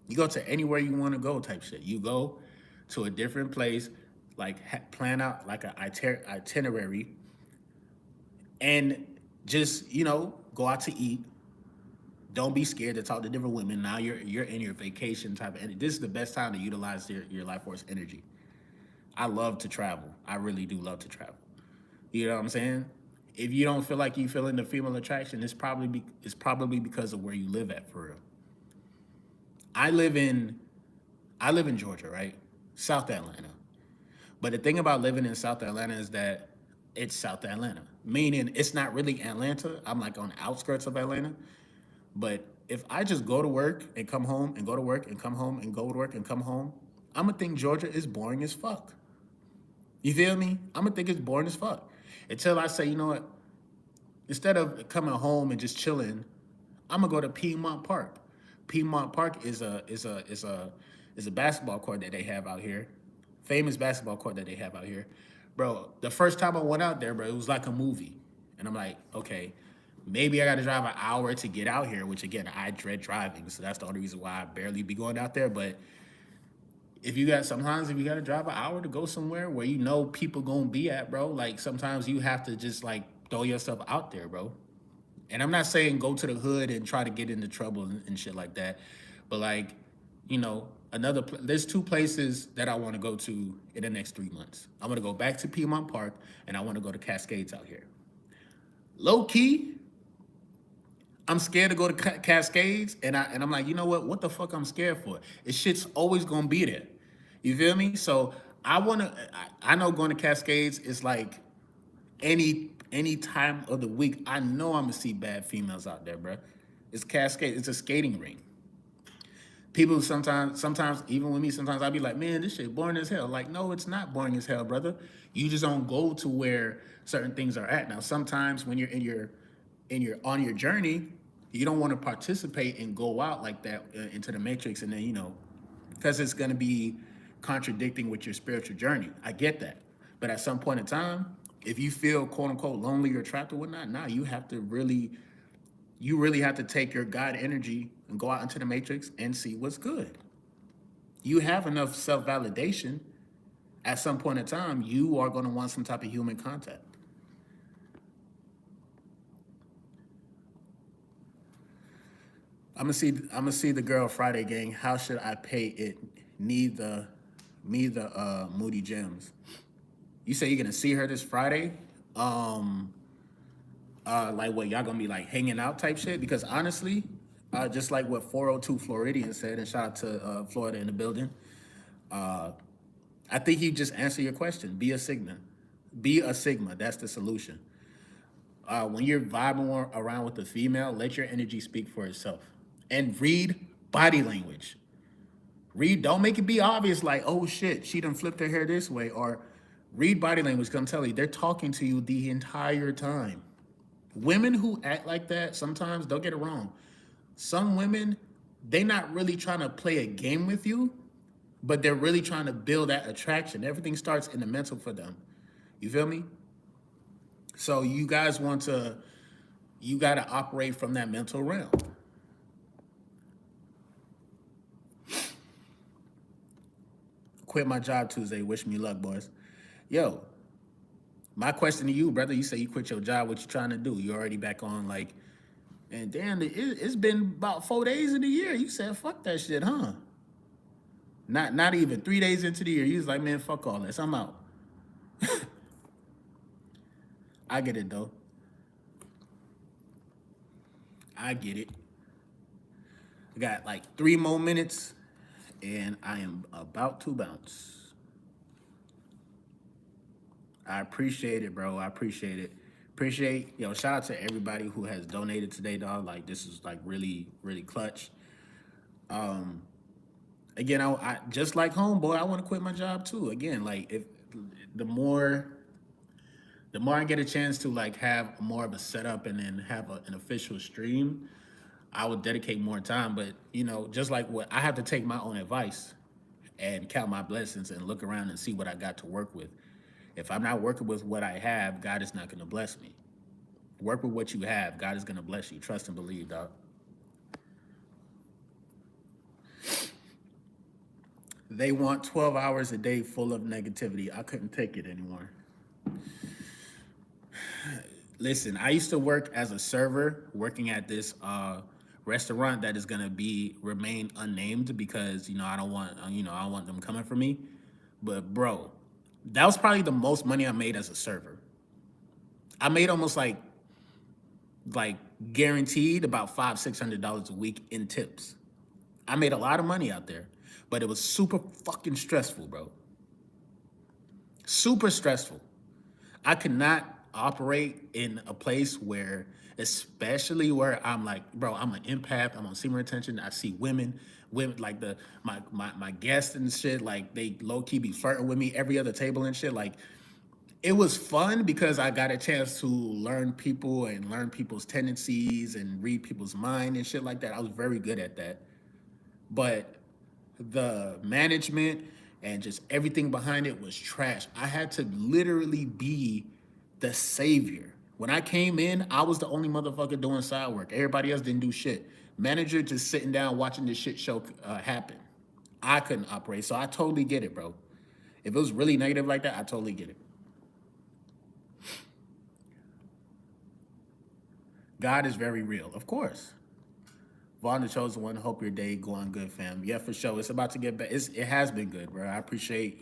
You go to anywhere you want to go type shit. You go to a different place, like plan out like an itinerary, and just go out to eat. Don't be scared to talk to different women. Now you're in your vacation type of energy. This is the best time to utilize your life force energy. I love to travel. I really do love to travel. You know what I'm saying? If you don't feel like you feeling the female attraction, it's probably because of where you live at for real. I live in I live in Georgia, right? South Atlanta. But the thing about living in South Atlanta is that it's South Atlanta, meaning it's not really Atlanta. I'm like on the outskirts of Atlanta. But if I just go to work and come home and go to work and come home and go to work and come home, I'm gonna think Georgia is boring as fuck. You feel me? I'm gonna think it's boring as fuck until I say, you know what? Instead of coming home and just chilling, I'm gonna go to Piedmont Park. Piedmont Park is a basketball court that they have out here, famous basketball court that they have out here, bro. The first time I went out there, bro, it was like a movie, and I'm like, okay, maybe I got to drive an hour to get out here, which again I dread driving, so that's the only reason why I barely be going out there. But if you got to drive an hour to go somewhere where people gonna be at, bro, like sometimes you have to just like throw yourself out there, bro. And I'm not saying go to the hood and try to get into trouble and shit like that, but like, there's two places that I want to go to in the next 3 months. I'm gonna go back to Piedmont Park and I want to go to Cascades out here. Low key, I'm scared to go to Cascades, and I'm like, you know what? What the fuck I'm scared for? This shit's always gonna be there. You feel me? So I know going to Cascades is like any time of the week. I know I'm gonna see bad females out there, bro. It's Cascade. It's a skating rink. People sometimes even with me, sometimes I'll be like, man, this shit boring as hell. Like, no, it's not boring as hell, brother. You just don't go to where certain things are at. Now, sometimes when you're in your on your journey, you don't want to participate and go out like that into the matrix, and then because it's gonna be contradicting with your spiritual journey. I get that, but at some point in time, if you feel quote unquote lonely or trapped or whatnot, now you really have to take your God energy and go out into the matrix and see what's good. You have enough self validation at some point in time, you are going to want some type of human contact. I'm gonna see the girl Friday gang. How should I pay it? Need the me the Moody Gems. You say you're gonna see her this Friday? Um, like what y'all gonna be like hanging out type shit? Because honestly, just like what 402 Floridian said, and shout out to Florida in the building. I think he just answered your question. Be a Sigma. Be a Sigma. That's the solution. When you're vibing around with a female, let your energy speak for itself. And read body language. Read, don't make it be obvious like, oh shit, she done flipped her hair this way. Or read body language, because I'm telling you, they're talking to you the entire time. Women who act like that, sometimes, don't get it wrong. Some women, they not really trying to play a game with you, but they're really trying to build that attraction. Everything starts in the mental for them. You feel me? So you gotta operate from that mental realm. Quit my job Tuesday. Wish me luck, boys. Yo, my question to you, brother, you say you quit your job. What you trying to do? You already back on like, and damn, it's been about 4 days in the year. You said fuck that shit, huh? Not even 3 days into the year. You was like, man, fuck all this. I'm out. I get it though. I get it. I got like 3 more minutes, and I am about to bounce. I appreciate it, bro. I appreciate it. Appreciate, shout out to everybody who has donated today, dog. Like, this is like really, really clutch. Again, I just like homeboy, I want to quit my job too. Again, like if the more the more I get a chance to like have more of a setup and then have an official stream, I would dedicate more time. But just like what I have to take my own advice and count my blessings and look around and see what I got to work with. If I'm not working with what I have, God is not going to bless me. Work with what you have. God is going to bless you. Trust and believe, dog. They want 12 hours a day full of negativity. I couldn't take it anymore. Listen, I used to work as a server, working at this restaurant that is gonna be remain unnamed because I don't want I don't want them coming for me. But bro, that was probably the most money I made as a server. I made almost like guaranteed about $500-600 a week in tips. I made a lot of money out there, but it was super fucking stressful, bro. Super stressful. I could not operate in a place where, especially where I'm like, bro, I'm an empath. I'm on semen retention. I see women like my guests and shit. Like they low key be flirting with me every other table and shit. Like it was fun because I got a chance to learn people and learn people's tendencies and read people's mind and shit like that. I was very good at that. But the management and just everything behind it was trash. I had to literally be the savior. When I came in, I was the only motherfucker doing side work. Everybody else didn't do shit. Manager just sitting down watching this shit show happen. I couldn't operate, so I totally get it, bro. If it was really negative like that, I totally get it. God is very real, of course. Vaughn, the chosen one. Hope your day going good, fam. Yeah, for sure. It's about to get better. It has been good, bro. I appreciate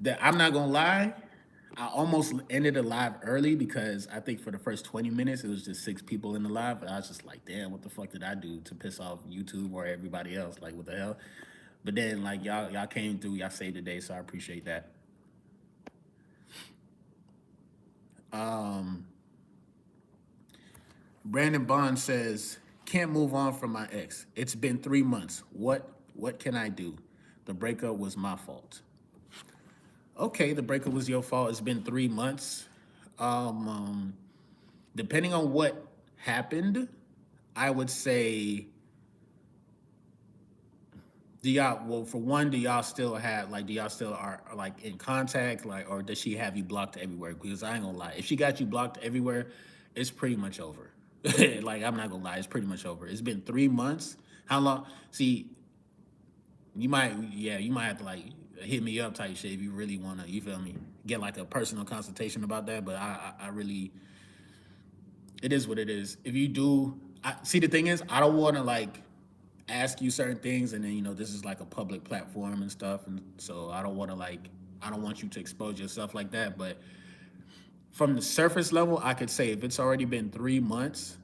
that. I'm not gonna lie. I almost ended the live early because I think for the first 20 minutes it was just 6 people in the live. And I was just like, damn, what the fuck did I do to piss off YouTube or everybody else? Like, what the hell? But then like y'all came through, y'all saved the day, so I appreciate that. Brandon Bond says, can't move on from my ex. It's been 3 months. What can I do? The breakup was my fault. Okay, the breakup was your fault. It's been 3 months. Um, Depending on what happened, I would say, for one, do y'all still have, like, do y'all still are like in contact, like, or does she have you blocked everywhere? Because I ain't gonna lie, if she got you blocked everywhere, it's pretty much over. Like, I'm not gonna lie, it's pretty much over. It's been 3 months. How long? See, you might have to like hit me up type shit if you really wanna, you feel me, get like a personal consultation about that. But I really, it is what it is. If you do, see the thing is, I don't want to like ask you certain things, and then this is like a public platform and stuff, and so I don't want to like, I don't want you to expose yourself like that. But from the surface level, I could say if it's already been 3 months,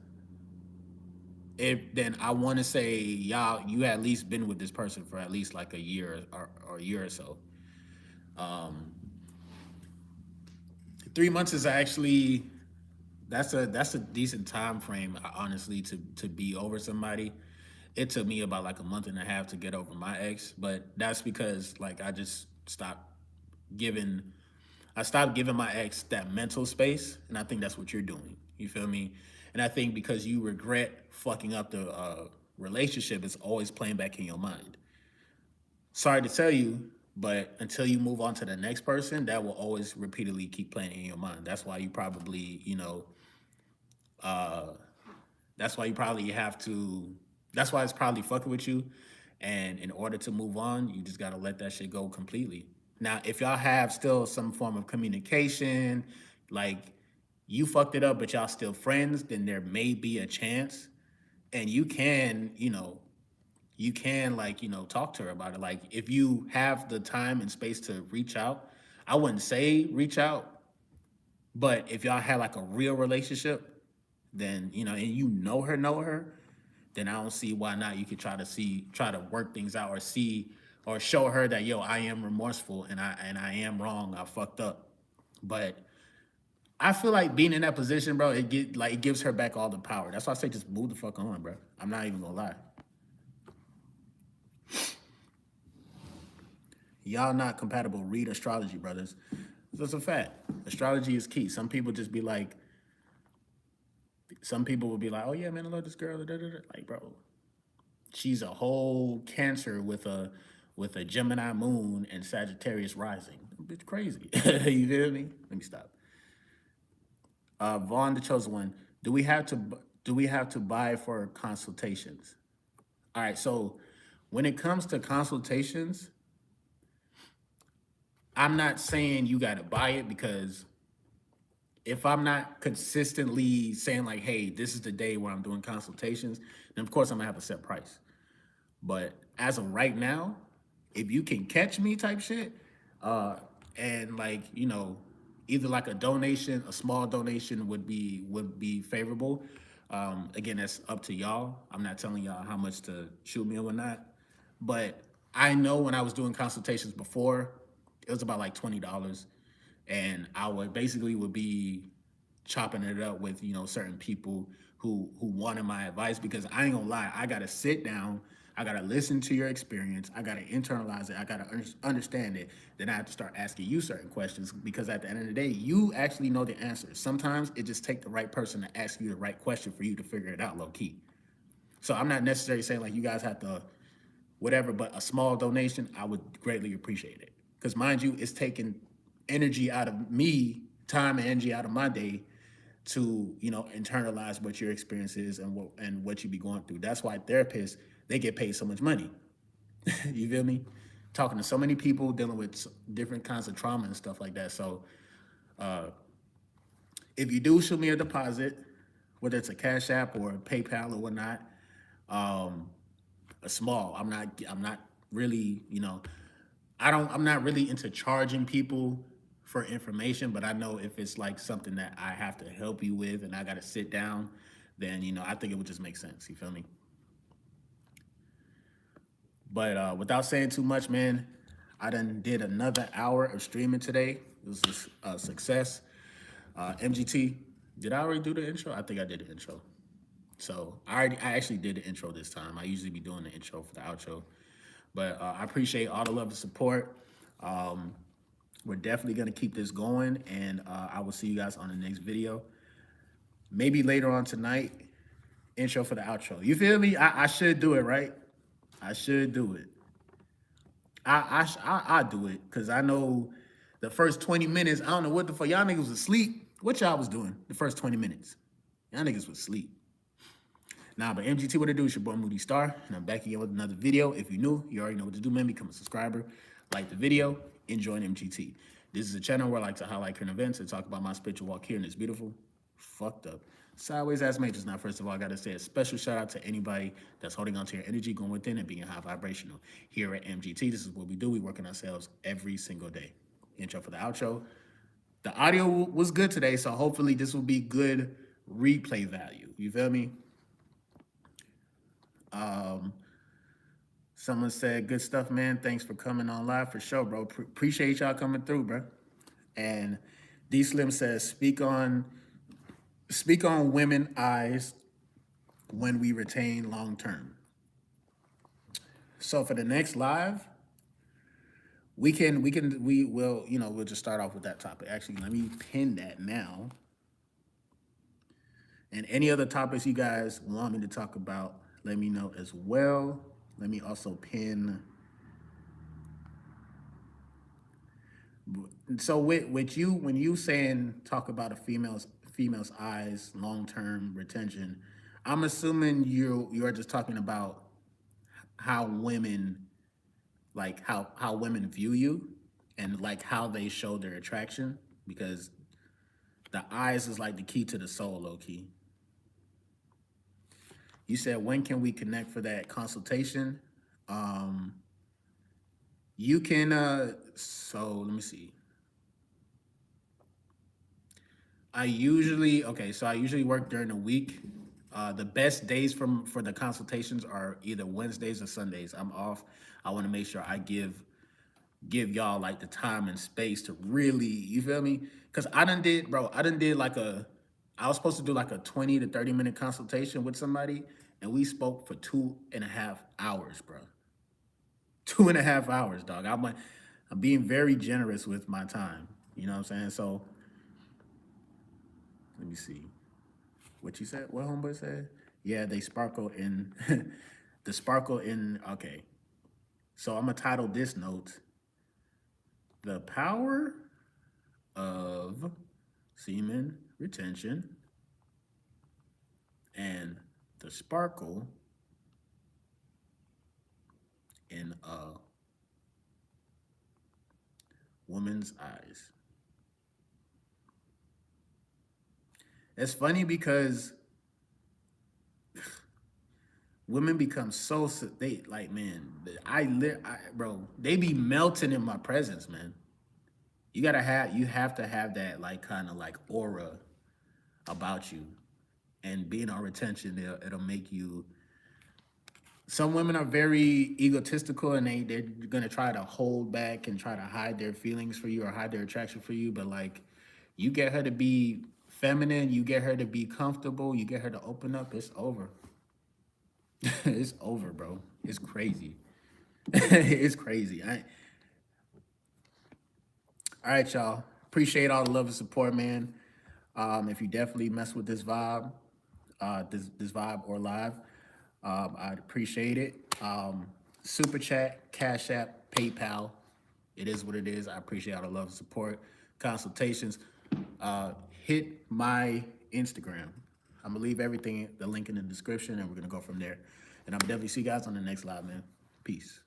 if then I want to say y'all, you at least been with this person for at least like a year or a year or so. 3 months is actually, that's a decent time frame, honestly, to be over somebody. It took me about like a month and a half to get over my ex, but that's because like giving I stopped giving my ex that mental space, and I think that's what you're doing. You feel me? And I think because you regret fucking up the relationship, it's always playing back in your mind. Sorry to tell you, but until you move on to the next person, that will always repeatedly keep playing in your mind. That's why you probably, that's why you probably have to. That's why it's probably fucking with you. And in order to move on, you just gotta let that shit go completely. Now, if y'all have still some form of communication, like you fucked it up, but y'all still friends, then there may be a chance, and you can like talk to her about it. Like if you have the time and space to reach out, I wouldn't say reach out, but if y'all had like a real relationship, then and know her, then I don't see why not. You could try to work things out, or see, or show her that, yo, I am remorseful, and I am wrong. I fucked up. But I feel like being in that position, bro, it gives her back all the power. That's why I say just move the fuck on, bro. I'm not even gonna lie. Y'all not compatible. Read astrology, brothers. That's a fact. Astrology is key. Some people will be like, oh yeah, man, I love this girl. Da, da, da. Like, bro, she's a whole Cancer with a Gemini moon and Sagittarius rising. Bitch, crazy. You feel me? Let me stop. Vaughn, the chosen one. Do we have to buy for consultations? All right. So when it comes to consultations, I'm not saying you got to buy it, because if I'm not consistently saying like, hey, this is the day where I'm doing consultations, then of course I'm gonna have a set price. But as of right now, if you can catch me type shit, uh, and like either like a donation, a small donation would be favorable. Again, that's up to y'all. I'm not telling y'all how much to shoot me or whatnot. But I know when I was doing consultations before, it was about like $20, and I would be chopping it up with certain people who wanted my advice, because I ain't gonna lie, I gotta sit down, I gotta listen to your experience, I gotta internalize it, I gotta understand it. Then I have to start asking you certain questions, because at the end of the day, you actually know the answers. Sometimes it just take the right person to ask you the right question for you to figure it out low key. So I'm not necessarily saying like you guys have to whatever, but a small donation, I would greatly appreciate it. Because mind you, it's taking energy out of me, time and energy out of my day to internalize what your experience is, and what you be going through. That's why therapists, they get paid so much money. You feel me? Talking to so many people, dealing with different kinds of trauma and stuff like that. So if you do shoot me a deposit, whether it's a Cash App or a PayPal or whatnot, um, a small. I'm not really, I'm not really into charging people for information, but I know if it's like something that I have to help you with and I got to sit down, then I think it would just make sense. You feel me? But without saying too much, man, I done did another hour of streaming today. It was a success. MGT, did I already do the intro? I think I did the intro. So I actually did the intro this time. I usually be doing the intro for the outro. But I appreciate all the love and support. Um, we're definitely gonna keep this going, and I will see you guys on the next video. Maybe later on tonight, intro for the outro. You feel me? I should do it, right? I should do it. I do it, because I know the first 20 minutes. I don't know what the fuck y'all niggas was asleep. What y'all was doing the first 20 minutes? Y'all niggas was asleep. Nah, but MGT, what it do? It's your boy Moody Starr, and I'm back again with another video. If you're new, you already know what to do, man. Become a subscriber. like the video, and join MGT. This is a channel where I like to highlight current events and talk about my spiritual walk here in this beautiful, fucked up, sideways ass matrix. Now, first of all, I gotta say a special shout out to anybody that's holding on to your energy, going within, and being high vibrational. Here at MGT, this is what we do. We work on ourselves every single day. Intro for the outro. The audio was good today, so hopefully this will be good replay value. You feel me? Someone said, good stuff, man. Thanks for coming on live for sure, bro. Appreciate y'all coming through, bro. And D Slim says, speak on women eyes when we retain long term. So for the next live, we will, we'll just start off with that topic. Actually, let me pin that now. And any other topics you guys want me to talk about, let me know as well. Let me also pin. So with you, when you saying talk about a female's eyes, long-term retention, I'm assuming you're just talking about how women, like how women view you and like how they show their attraction, because the eyes is like the key to the soul, low key. You said, when can we connect for that consultation? You can, so let me see. I usually work during the week. The best days for the consultations are either Wednesdays or Sundays. I'm off. I want to make sure I give y'all like the time and space to really, you feel me? Cause I done did like I was supposed to do like a 20 to 30 minute consultation with somebody, and we spoke for 2.5 hours, bro. 2.5 hours, dog. I'm being very generous with my time. You know what I'm saying? So let me see what you said. What homeboy said? Yeah, they sparkle in the sparkle in. Okay, so I'm gonna title this note: "The Power of Semen Retention and the Sparkle in a Woman's Eyes." It's funny because women become so they like, man. Bro, they be melting in my presence, man. You have to have that like kind of like aura about you, and being on retention, it'll make you. Some women are very egotistical, and they're gonna try to hold back and try to hide their feelings for you or hide their attraction for you. But like, you get her to be feminine, you get her to be comfortable, you get her to open up, it's over. It's over, bro. It's crazy. It's crazy. All right, y'all. Appreciate all the love and support, man. If you definitely mess with this vibe, this vibe or live, I'd appreciate it. Super chat, Cash App, PayPal. It is what it is. I appreciate all the love and support. Consultations. Hit my Instagram. I'm gonna leave everything, the link in the description, and we're gonna go from there. And I'm definitely see you guys on the next live, man. Peace.